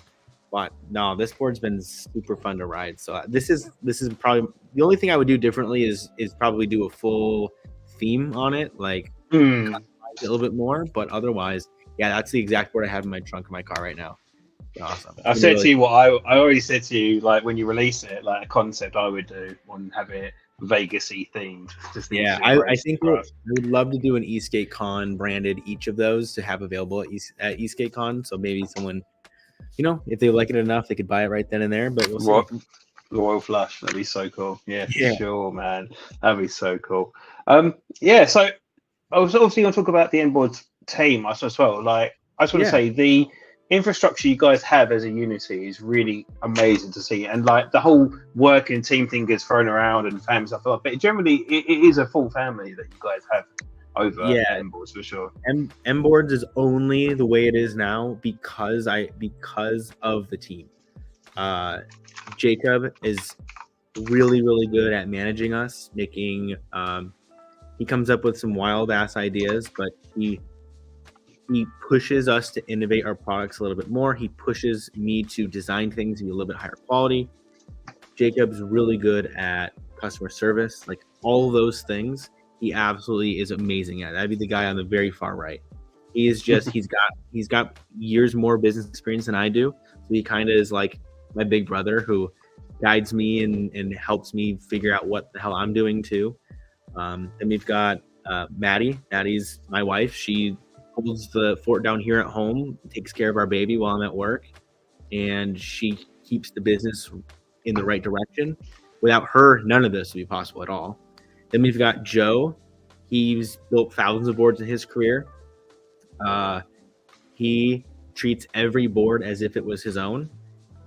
but no, this board's been super fun to ride. So this is probably the only thing I would do differently is probably do a full theme on it, like a little bit more. But otherwise, that's the exact board I have in my trunk of my car right now. Awesome. I said to you what I already said to you, like when you release it, like a concept I would do and have it Vegas-y themed. I think I would love to do an EskateCon branded each of those to have available at EskateCon. So maybe someone, if they like it enough, they could buy it right then and there. But we'll see. Royal Flush, that'd be so cool. Yeah, for sure, man. That'd be so cool. So I was obviously going to talk about the MBoards team as well. Like I just want to say the infrastructure you guys have as a unity is really amazing to see, and like the whole work and team thing gets thrown around and family stuff, but generally it is a full family that you guys have over MBoards for sure. MBoards is only the way it is now because of the team. Jacob is really, really good at managing us, making he comes up with some wild ass ideas, but he pushes us to innovate our products a little bit more. He pushes me to design things to be a little bit higher quality. Jacob's really good at customer service, like all of those things. He absolutely is amazing at. That'd be the guy on the very far right. He is just he's got years more business experience than I do. So he kind of is like my big brother who guides me and helps me figure out what the hell I'm doing too. Then we've got Maddie. Maddie's my wife. She holds the fort down here at home, takes care of our baby while I'm at work, and she keeps the business in the right direction. Without her, none of this would be possible at all. Then we've got Joe. He's built thousands of boards in his career. He treats every board as if it was his own,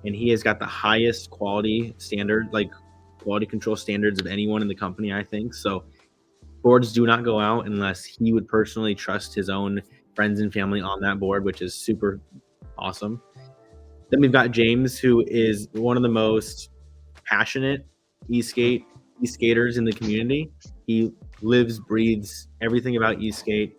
and he has got the highest quality standard, like quality control standards of anyone in the company, I think. So boards do not go out unless he would personally trust his own friends and family on that board, which is super awesome. Then we've got James, who is one of the most passionate e-skaters in the community. He lives, breathes everything about e-skate.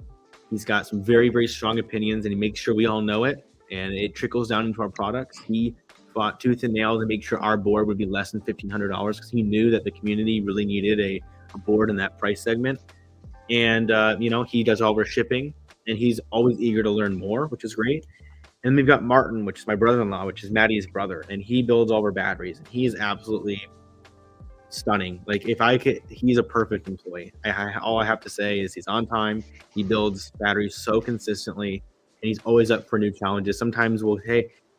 He's got some very, very strong opinions, and he makes sure we all know it, and it trickles down into our products. He fought tooth and nail to make sure our board would be less than $1,500 because he knew that the community really needed a board in that price segment. And, he does all of our shipping, and he's always eager to learn more, which is great. And we've got Martin, which is my brother-in-law, which is Maddie's brother, and he builds all of our batteries. And he is absolutely stunning. Like, he's a perfect employee. All I have to say is he's on time. He builds batteries so consistently, and he's always up for new challenges. Sometimes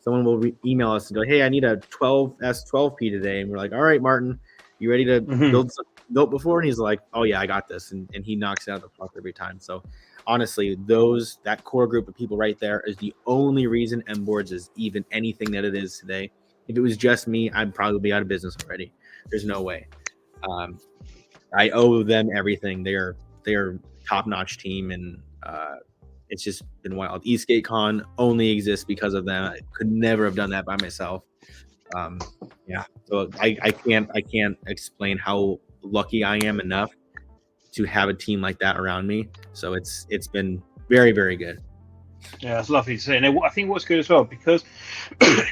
someone will email us and go, hey, I need a 12S12P today. And we're like, all right, Martin, you ready to build something built before? And he's like, oh yeah, I got this. And he knocks it out of the park every time. So honestly, that core group of people right there is the only reason MBoards is even anything that it is today. If it was just me, I'd probably be out of business already. There's no way. I owe them everything. They are top-notch team, and it's just been wild. eSkateCon only exists because of them. I could never have done that by myself. So I can't explain how lucky I am enough to have a team like that around me. So it's been very, very good. Yeah, it's lovely to see. And I think what's good as well, because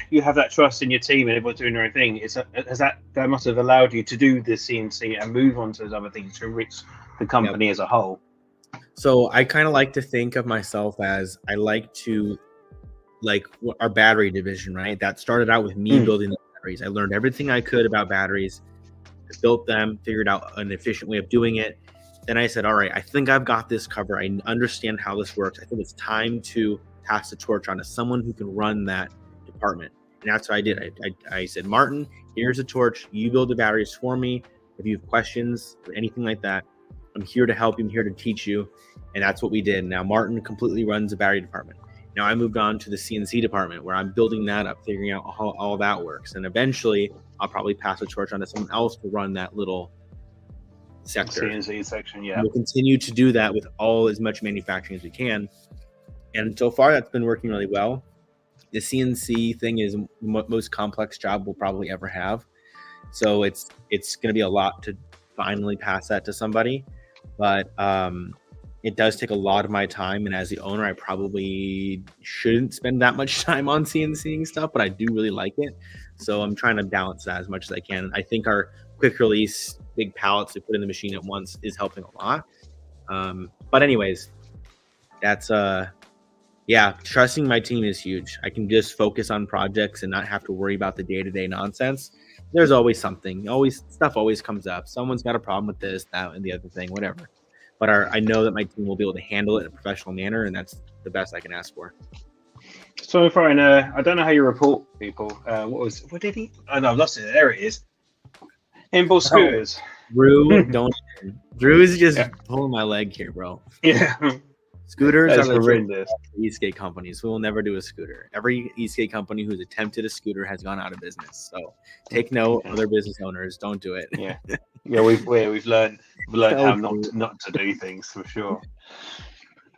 you have that trust in your team and everyone's doing their own thing, that must have allowed you to do the CNC and move on to those other things to enrich the company as a whole. So I kind of like to think of myself as our battery division, right? That started out with me building the batteries. I learned everything I could about batteries, built them, figured out an efficient way of doing it. Then I said, all right, I think I've got this covered. I understand how this works. I think it's time to pass the torch on to someone who can run that department. And that's what I did. I said, Martin, here's a torch. You build the batteries for me. If you have questions or anything like that, I'm here to help you. I'm here to teach you. And that's what we did. Now, Martin completely runs the battery department. Now I moved on to the CNC department, where I'm building that up, figuring out how all that works. And eventually I'll probably pass the torch on to someone else to run that little sector. CNC section, yeah. We'll continue to do that with as much manufacturing as we can. And so far that's been working really well. The CNC thing is the most complex job we'll probably ever have. So it's going to be a lot to finally pass that to somebody. But it does take a lot of my time. And as the owner, I probably shouldn't spend that much time on CNCing stuff, but I do really like it. So I'm trying to balance that as much as I can. I think our quick release, big pallets we put in the machine at once is helping a lot. But anyways, that's trusting my team is huge. I can just focus on projects and not have to worry about the day-to-day nonsense. There's always something. Stuff always comes up. Someone's got a problem with this, that, and the other thing, whatever. But I know that my team will be able to handle it in a professional manner, and that's the best I can ask for. So far, I don't know how you report people. What did he? Oh no, I've lost it. There it is. MBoards scooters. Drew is just pulling my leg here, bro. Yeah. Scooters are horrendous. E-skate companies. We will never do a scooter. Every e-skate company who's attempted a scooter has gone out of business. So take note, other business owners, don't do it. Yeah, we've learned how not to do things for sure.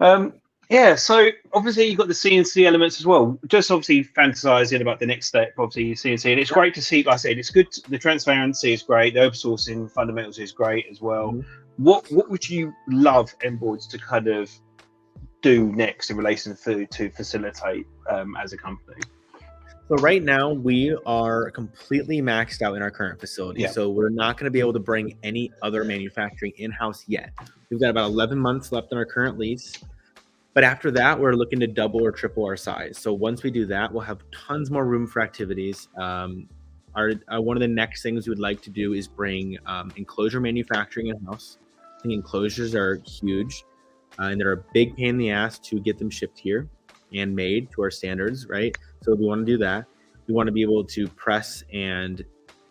So obviously you've got the CNC elements as well. Just obviously fantasizing about the next step, obviously CNC, and it's great to see. Like I said, it's good. The transparency is great. The open sourcing fundamentals is great as well. Mm-hmm. What would you love MBoards to kind of do next in relation to food to facilitate as a company? So right now we are completely maxed out in our current facility. Yeah. So we're not going to be able to bring any other manufacturing in-house yet. We've got about 11 months left on our current lease. But after that, we're looking to double or triple our size. So once we do that, we'll have tons more room for activities. One of the next things we would like to do is bring enclosure manufacturing in-house. I think enclosures are huge. And they're a big pain in the ass to get them shipped here and made to our standards, right? So we want to do that. We want to be able to press and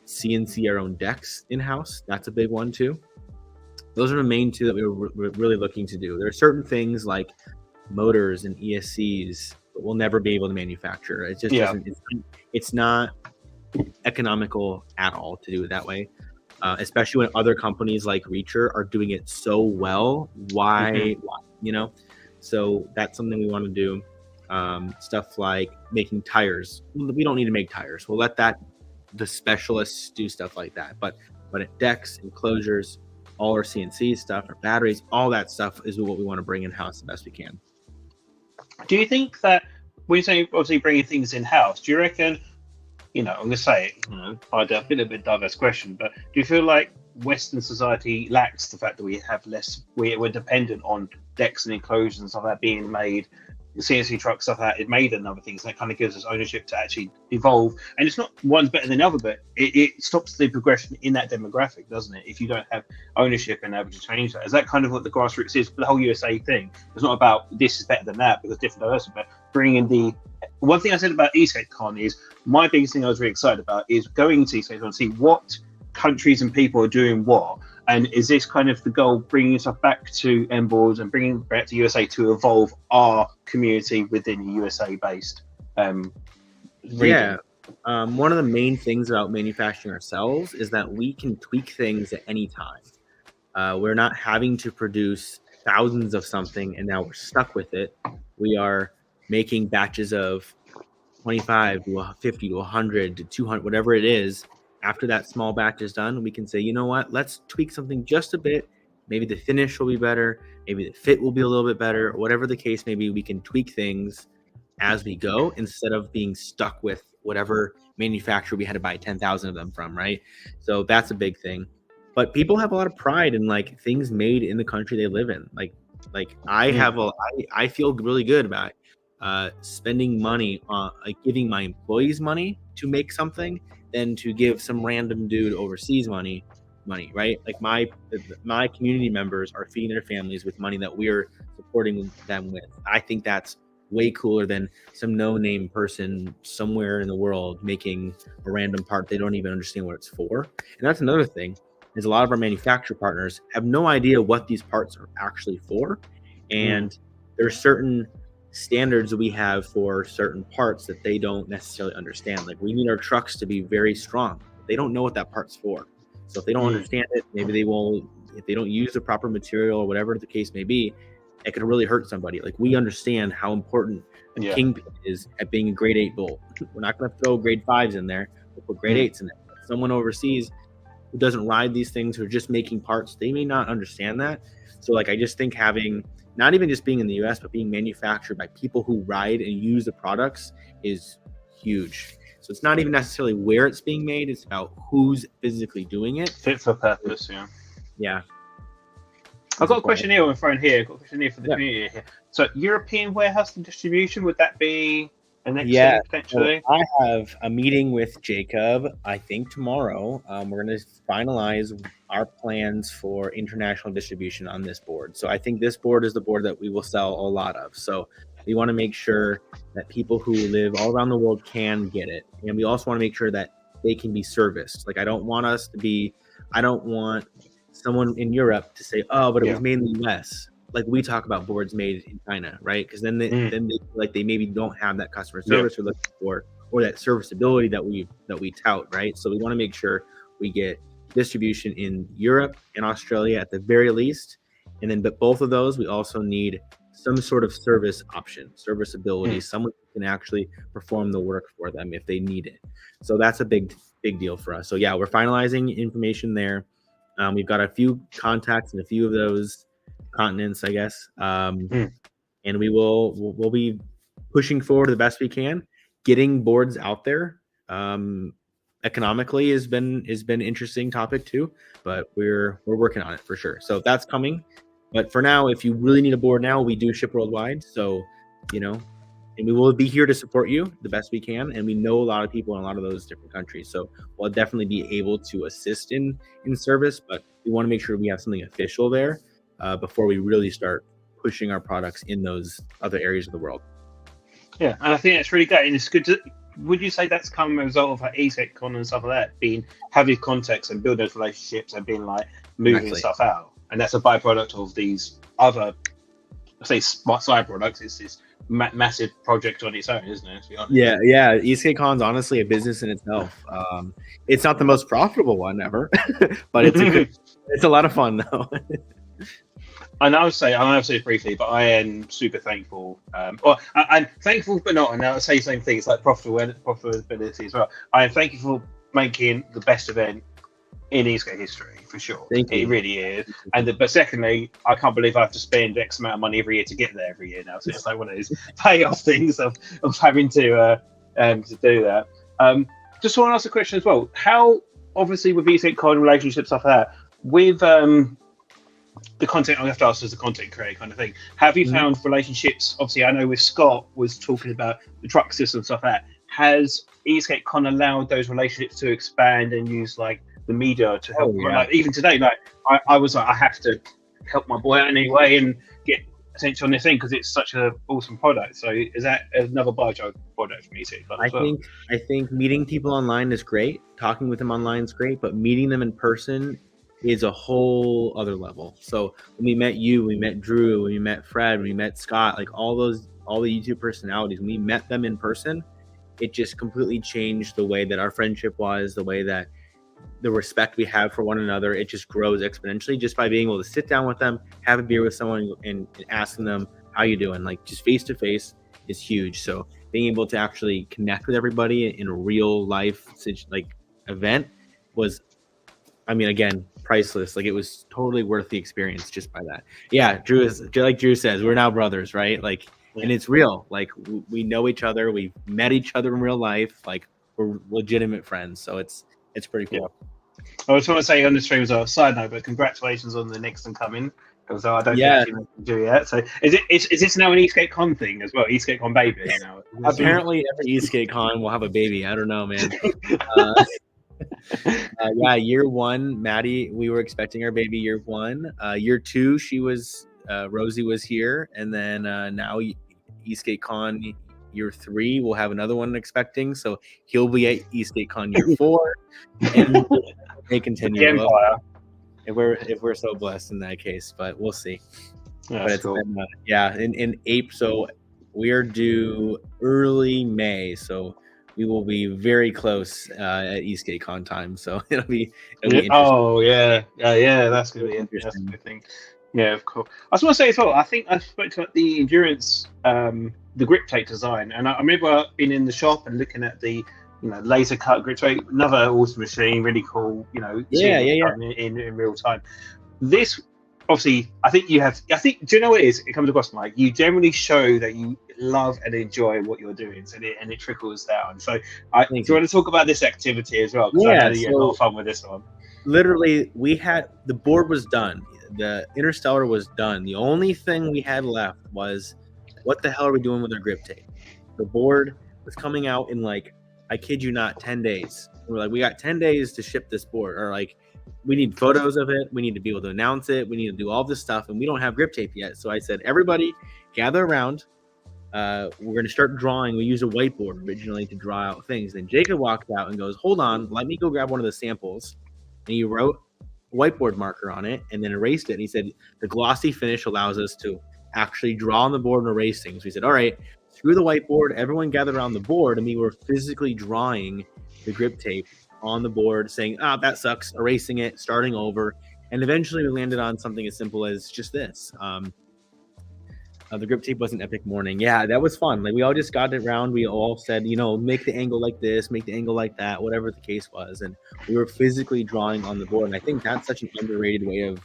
CNC our own decks in-house. That's a big one too. Those are the main two that we're really looking to do. There are certain things like motors and ESCs that we'll never be able to manufacture. It just it's not economical at all to do it that way. Especially when other companies like Reacher are doing it so well. Why, So that's something we want to do. Stuff like making tires. We don't need to make tires. We'll let the specialists do stuff like that. But decks, enclosures, all our CNC stuff, our batteries, all that stuff is what we want to bring in-house the best we can. Do you think that when you say obviously bringing things in-house, do you reckon, I'm going to say it, a bit of a diverse question, but do you feel like Western society lacks the fact that we have less. We're dependent on decks and enclosures and stuff like that being made. CNC trucks, stuff like that, it made and other things. That kind of gives us ownership to actually evolve. And it's not one's better than the other, but it stops the progression in that demographic, doesn't it? If you don't have ownership and able to change that. Is that kind of what the grassroots is for the whole USA thing? It's not about this is better than that because different diversity, but bringing the one thing I said about ESCAPECon is my biggest thing I was really excited about is going to ESCAPECon and see what countries and people are doing what. And is this kind of the goal, bringing yourself back to MBoards and bringing back to USA to evolve our community within the USA-based region? Yeah. One of the main things about manufacturing ourselves is that we can tweak things at any time. We're not having to produce thousands of something and now we're stuck with it. We are making batches of 25 to 50 to 100 to 200, whatever it is. After that small batch is done, we can say, you know what, let's tweak something just a bit. Maybe the finish will be better. Maybe the fit will be a little bit better. Whatever the case may be, we can tweak things as we go instead of being stuck with whatever manufacturer we had to buy 10,000 of them from, right? So that's a big thing. But people have a lot of pride in like things made in the country they live in. Like I feel really good about spending money on giving my employees money to make something than to give some random dude overseas money, right? Like my community members are feeding their families with money that we're supporting them with. I think that's way cooler than some no-name person somewhere in the world making a random part they don't even understand what it's for. And that's another thing, is a lot of our manufacturer partners have no idea what these parts are actually for. And there's certain standards that we have for certain parts that they don't necessarily understand. Like we need our trucks to be very strong. They don't know what that part's for. So if they don't understand it, maybe they won't, if they don't use the proper material or whatever the case may be, it could really hurt somebody. Like we understand how important a kingpin is at being a grade 8 bolt. We're not going to throw grade 5s in there. We'll put grade 8s in there. Someone overseas who doesn't ride these things, who are just making parts, they may not understand that. So like, I just think having, not even just being in the US, but being manufactured by people who ride and use the products is huge. So it's not even necessarily where it's being made, it's about who's physically doing it. Fit for purpose, yeah. Yeah. I've got a question here on my phone here. I've got a question here for the community here. So European warehouse and distribution, would that be a next thing potentially? So I have a meeting with Jacob, I think tomorrow. We're going to finalize our plans for international distribution on this board. So I think this board is the board that we will sell a lot of. So we want to make sure that people who live all around the world can get it. And we also want to make sure that they can be serviced. Like I don't want someone in Europe to say, oh, but it was made in the US. Like we talk about boards made in China, right? Because then they maybe don't have that customer service we're looking for, or that serviceability that we tout, right? So we want to make sure we get distribution in Europe and Australia at the very least, and then but both of those we also need some sort of service option, serviceability, someone who can actually perform the work for them if they need it. So that's a big deal for us. So yeah, we're finalizing information there. We've got a few contacts in a few of those continents, I guess, and we'll be pushing forward the best we can. Getting boards out there economically has been an interesting topic too, but we're working on it for sure. So that's coming. But for now, if you really need a board now, we do ship worldwide. So, and we will be here to support you the best we can. And we know a lot of people in a lot of those different countries. So we'll definitely be able to assist in service, but we want to make sure we have something official there before we really start pushing our products in those other areas of the world. Yeah, and I think that's really great. And it's good to, would you say that's come as a result of like ESCAPECon and stuff like that, having contacts and building those relationships and being like moving stuff out? And that's a byproduct of these other, say, smart side products. It's this massive project on its own, isn't it? To be honest. Yeah. ESCAPECon's honestly a business in itself. It's not the most profitable one ever, but it's a lot of fun though. And I would say briefly, but I am super thankful. I'm thankful, but not. And I would say the same thing. It's like profitability as well. I am thankful for making the best event in eSkate history, for sure. It really is. But secondly, I can't believe I have to spend X amount of money every year to get there every year now. So it's like one of those payoff things of having to do that. Just want to ask a question as well. How, obviously, with eSkate relationships, stuff like that, with the content, I have to ask as a content creator kind of thing. Have you found relationships? Obviously, I know with Scott was talking about the truck system stuff. That has EscapeCon allowed those relationships to expand and use like the media to help. Like even today, like I was like, I have to help my boy out anyway and get attention on this thing because it's such an awesome product. So is that another biochar product for me too? I think meeting people online is great. Talking with them online is great, but meeting them in person is a whole other level. So when we met you, we met Drew, we met Fred, we met Scott, like all the YouTube personalities, when we met them in person, it just completely changed the way that our friendship was, the way that the respect we have for one another. It just grows exponentially just by being able to sit down with them, have a beer with someone and asking them, how you doing? Like just face to face is huge. So being able to actually connect with everybody in a real life like event was, I mean, again, priceless. Like it was totally worth the experience just by that. Yeah, Drew is like Drew says, we're now brothers, right? Like, and it's real. Like we know each other, we've met each other in real life. Like we're legitimate friends. So it's pretty cool. Yeah. I just want to say on the stream as a side note, but congratulations on the Nixon coming. Because I don't think you do yet. So is this now an EscapeCon thing as well? EscapeCon baby now. Apparently, every EscapeCon will have a baby. I don't know, man. Year one, Maddie, we were expecting our baby year one. Year two, Rosie was here, and then now EscapeCon year three, we'll have another one expecting. So he'll be at EscapeCon year 4, and they continue. If we're so blessed in that case, but we'll see. Yeah, but it's cool. In April, so we are due early May, so we will be very close at EscapeCon time. So it'll be interesting. Oh yeah, that's gonna be interesting. That's a good thing. Yeah, of course. I just want to say as well, I think I spoke to the endurance, the grip tape design, and I remember being in the shop and looking at the laser cut grip tape, another awesome machine, really cool. In real time. This obviously, I think do you know what it is? It comes across like you generally show that you love and enjoy what you're doing, so it trickles down. So do you want to talk about this activity as well? Yeah, I know you had a lot of fun with this one. Literally, the board was done. The Interstellar was done. The only thing we had left was, what the hell are we doing with our grip tape? The board was coming out in like, I kid you not, 10 days. We're like, we got 10 days to ship this board, or like, we need photos of it. We need to be able to announce it. We need to do all this stuff, and we don't have grip tape yet. So I said, everybody gather around. We're going to start drawing. We used a whiteboard originally to draw out things. Then Jacob walked out and goes, hold on, let me go grab one of the samples. And he wrote a whiteboard marker on it and then erased it. And he said, the glossy finish allows us to actually draw on the board and erase things. We said, all right, screw the whiteboard. Everyone gathered around the board, and we were physically drawing the grip tape on the board, saying, that sucks, erasing it, starting over. And eventually we landed on something as simple as just this. The grip tape was an epic morning. Yeah, that was fun. Like, we all just got it around. We all said, make the angle like this, make the angle like that, whatever the case was. And we were physically drawing on the board. And I think that's such an underrated way of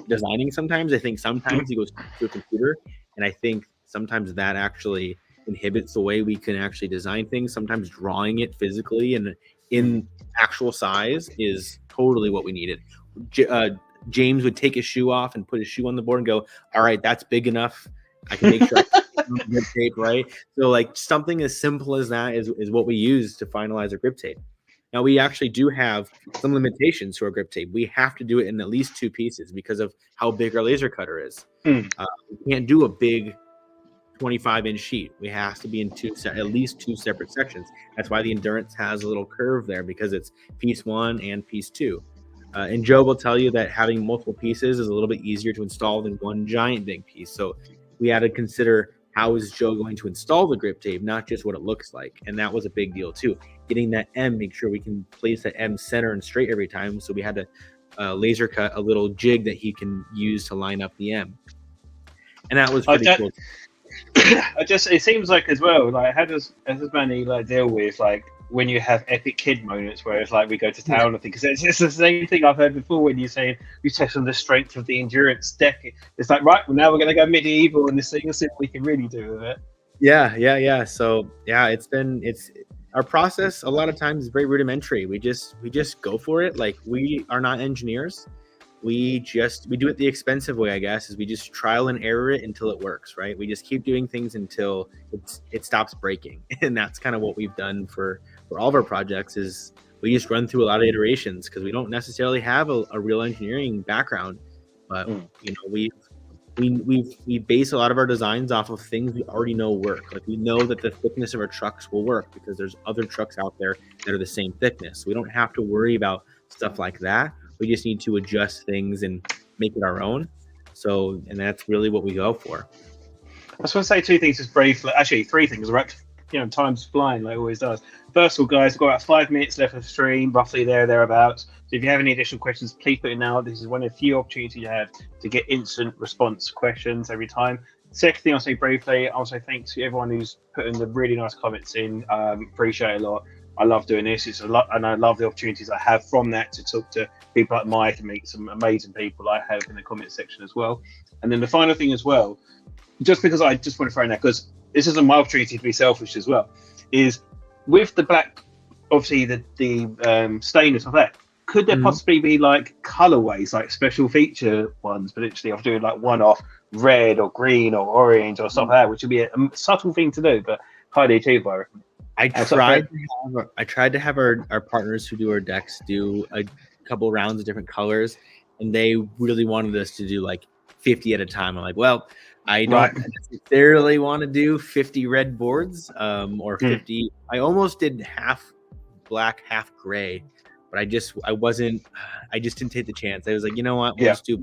designing sometimes. I think sometimes you go to a computer, and I think sometimes that actually inhibits the way we can actually design things. Sometimes drawing it physically and in actual size is totally what we needed. James would take his shoe off and put his shoe on the board and go, all right, that's big enough. I can make sure I can grip tape, right? So like something as simple as that is what we use to finalize our grip tape. Now we actually do have some limitations to our grip tape. We have to do it in at least 2 pieces because of how big our laser cutter is. We can't do a big 25-inch sheet. We have to be in at least 2 separate sections. That's why the Endurance has a little curve there, because it's piece 1 and piece 2. And Joe will tell you that having multiple pieces is a little bit easier to install than one giant big piece. So we had to consider, how is Joe going to install the grip tape, not just what it looks like. And that was a big deal too. Getting that M, make sure we can place that M center and straight every time. So we had to laser cut a little jig that he can use to line up the M. And that was pretty cool. It seems like as well, like how does Manny like deal with like when you have epic kid moments where it's like we go to town, I think, because it's the same thing I've heard before when you're saying you test on the strength of the endurance deck. It's like, right, well, now we're going to go medieval and this thing, let's see what we can really do with it. Yeah. So yeah, it's our process a lot of times is very rudimentary. We just go for it. Like, we are not engineers. we do it the expensive way, I guess, is we just trial and error it until it works, right? We just keep doing things until it stops breaking. And that's kind of what we've done for all of our projects, is we just run through a lot of iterations because we don't necessarily have a real engineering background, but we base a lot of our designs off of things we already know work. Like, we know that the thickness of our trucks will work because there's other trucks out there that are the same thickness. We don't have to worry about stuff like that. We just need to adjust things and make it our own. So, and that's really what we go for. I just want to say two things just briefly. Actually, three things, right? Time's flying like it always does. First of all, guys, we've got about 5 minutes left of the stream, roughly thereabouts. So if you have any additional questions, please put it now. This is one of the few opportunities you have to get instant response questions every time. Second thing I'll say briefly, I'll say thanks to everyone who's put in the really nice comments in. Appreciate it a lot. I love doing this. It's a lot, and I love the opportunities I have from that to talk to people like Mike and meet some amazing people I have in the comment section as well. And then the final thing as well, just because I just want to throw in that, because this isn't my opportunity to be selfish as well, is with the black, obviously the stain and stuff like that, could there possibly be like colorways, like special feature ones, potentially of doing like one off red or green or orange or stuff like that, which would be a subtle thing to do, but highly achievable, I reckon. I tried to have our partners who do our decks do a couple rounds of different colors, and they really wanted us to do like 50 at a time. I'm like, well, I don't necessarily want to do 50 red boards or 50. I almost did half black, half gray, but I just didn't take the chance. I was like, you know what, we'll just do.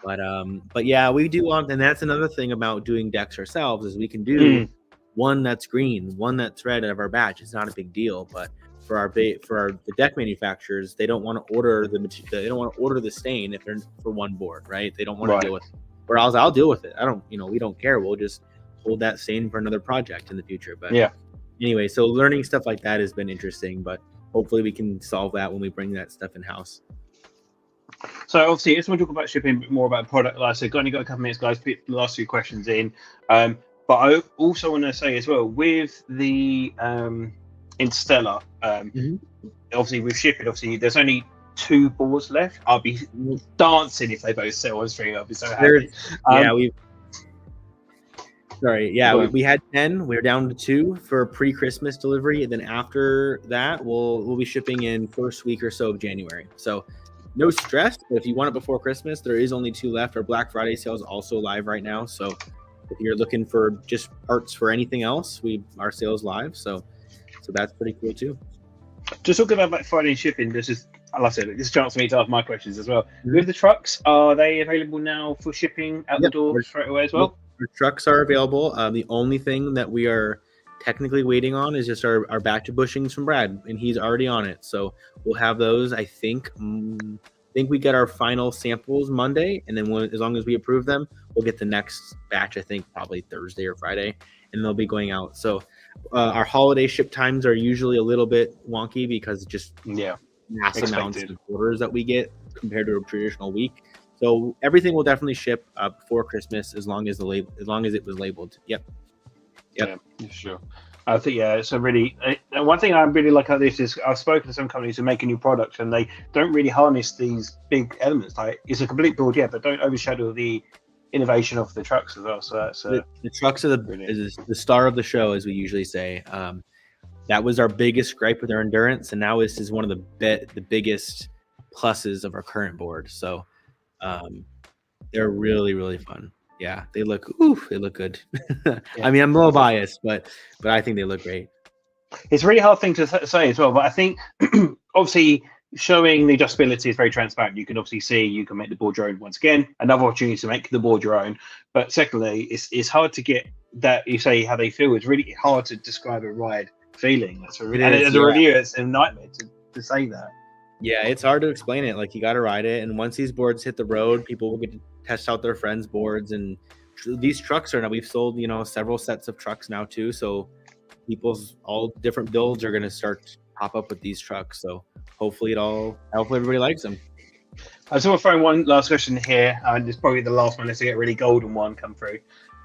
But yeah, we do want, and that's another thing about doing decks ourselves, is we can do one that's green, one that's red out of our batch. It's not a big deal, but for the deck manufacturers, they don't want to order the stain if they're for one board, right? They don't want to deal with it. Whereas I'll deal with it. We don't care. We'll just hold that stain for another project in the future. But anyway, so learning stuff like that has been interesting, but hopefully we can solve that when we bring that stuff in house. So obviously, I just want to talk about shipping a bit more about product. Like I said, only got a couple minutes, guys. Put the last few questions in. But I also want to say as well, with the Interstellar, obviously with shipping, obviously there's only 2 boards left. I'll be dancing if they both sell on stream. I'll be so happy. We had 10. We're down to 2 for pre-Christmas delivery, and then after that, we'll be shipping in first week or so of January. So no stress. But if you want it before Christmas, there is only 2 left. Our Black Friday sale is also live right now. So if you're looking for just parts for anything else, our sale's live. So that's pretty cool too. Just talking about Black Friday shipping, this is, like I said, this is a chance for me to ask my questions as well. With the trucks, are they available now for shipping out the door straight away as well? Our trucks are available. The only thing that we are technically waiting on is just our batch of bushings from Brad, and he's already on it. So we'll have those. I think we get our final samples Monday, and then as long as we approve them, we'll get the next batch, I think probably Thursday or Friday, and they'll be going out. So our holiday ship times are usually a little bit wonky because just mass amounts of orders that we get compared to a traditional week. So everything will definitely ship before Christmas as long as it was labeled. Yep. Yeah, sure. I think it's a really one thing I really like about this is I've spoken to some companies who make a new product and they don't really harness these big elements. Like, it's a complete board, but don't overshadow the innovation of the trucks as well. So that's the trucks are the star of the show, as we usually say. That was our biggest gripe with our endurance, and now this is one of the biggest pluses of our current board. So they're really, really fun. Yeah, they look good. I mean, I'm a little biased, but I think they look great. It's a really hard thing to say as well, but I think obviously showing the adjustability is very transparent. You can obviously see you can make the board your own. Once again, another opportunity to make the board your own. But secondly, it's hard to get that. You say how they feel. It's really hard to describe a ride feeling. As a reviewer, it's a nightmare to say that. Yeah, it's hard to explain it. Like, you got to ride it, and once these boards hit the road, people will get to test out their friends' boards. And these trucks are now, we've sold several sets of trucks now too. So people's all different builds are going to start to pop up with these trucks. So hopefully everybody likes them. I just want to throw in one last question here, and it's probably the last one. Let's get a really golden one come through.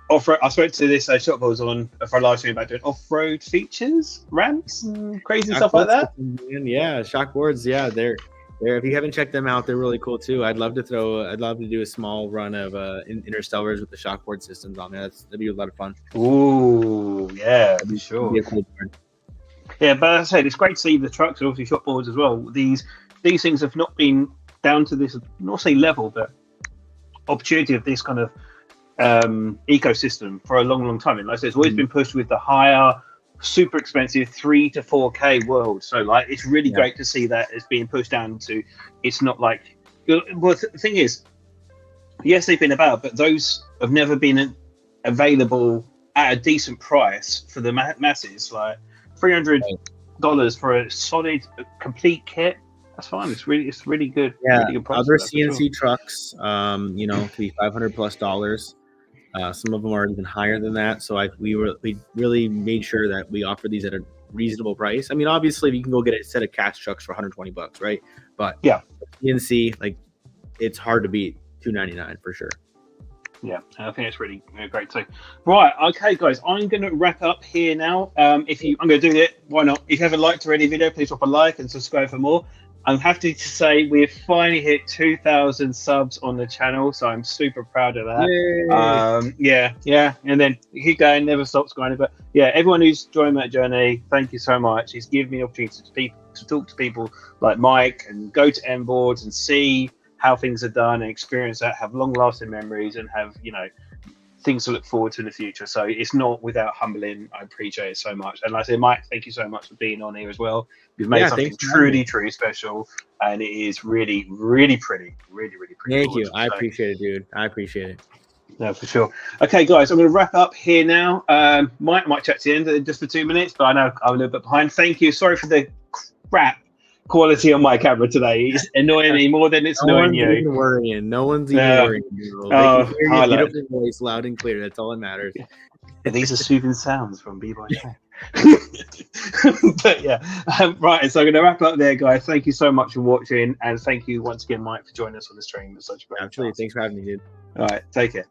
Off-road. I spoke to this Shotballs on for a live stream about doing off-road features, ramps, and crazy stuff like that. Yeah, shock boards. Yeah, If you haven't checked them out, they're really cool too. I'd love to do a small run of Interstellars with the shockboard systems on there. That'd be a lot of fun. Ooh, yeah, for sure. Be a cool board. Yeah, but as I said, it's great to see the trucks and obviously shopboards as well. These things have not been down to this, not say level, but opportunity of this kind of ecosystem for a long time. And like I said, it's always been pushed with the higher, super expensive 3 to 4K world. So like, it's really great to see that it's being pushed down to. It's not like, well, the thing is, yes, they've been about, but those have never been available at a decent price for the masses. Like $300 for a solid, complete kit. That's fine. It's really good. Yeah, really good price other CNC trucks, can be $500+. Some of them are even higher than that. So we really made sure that we offer these at a reasonable price. I mean, obviously, you can go get a set of cast trucks for $120, right? But yeah, CNC, like, it's hard to beat $299 for sure. Yeah, I think it's really great too. Right, okay, guys, I'm going to wrap up here now. I'm going to do it. Why not? If you haven't liked already video, please drop a like and subscribe for more. I'm happy to say we've finally hit 2,000 subs on the channel, so I'm super proud of that. Yeah, and then keep going, never stops grinding. But yeah, everyone who's joined that journey, thank you so much. It's given me the opportunity to talk to people like Mike and go to MBoards and see how things are done and experience that, have long-lasting memories, and have things to look forward to in the future. So it's not without humbling. I appreciate it so much. And like I say, Mike, thank you so much for being on here as well. You've made something truly special, and it is really pretty. Really pretty. Thank you. I appreciate it, dude. I appreciate it. No, for sure. Okay, guys, I'm going to wrap up here now. Mike might chat to the end in just for 2 minutes, but I know I'm a little bit behind. Thank you. Sorry for the crap quality on my camera today. It's annoying me more than it's annoying you. No one's even worrying. They can hear your beautiful voice loud and clear. That's all that matters. Yeah, these are soothing sounds from B-Boy. But yeah, right. So I'm going to wrap up there, guys. Thank you so much for watching, and thank you once again, Mike, for joining us on the stream. It's such a great Absolutely. Thanks for having me, dude. All right, take care.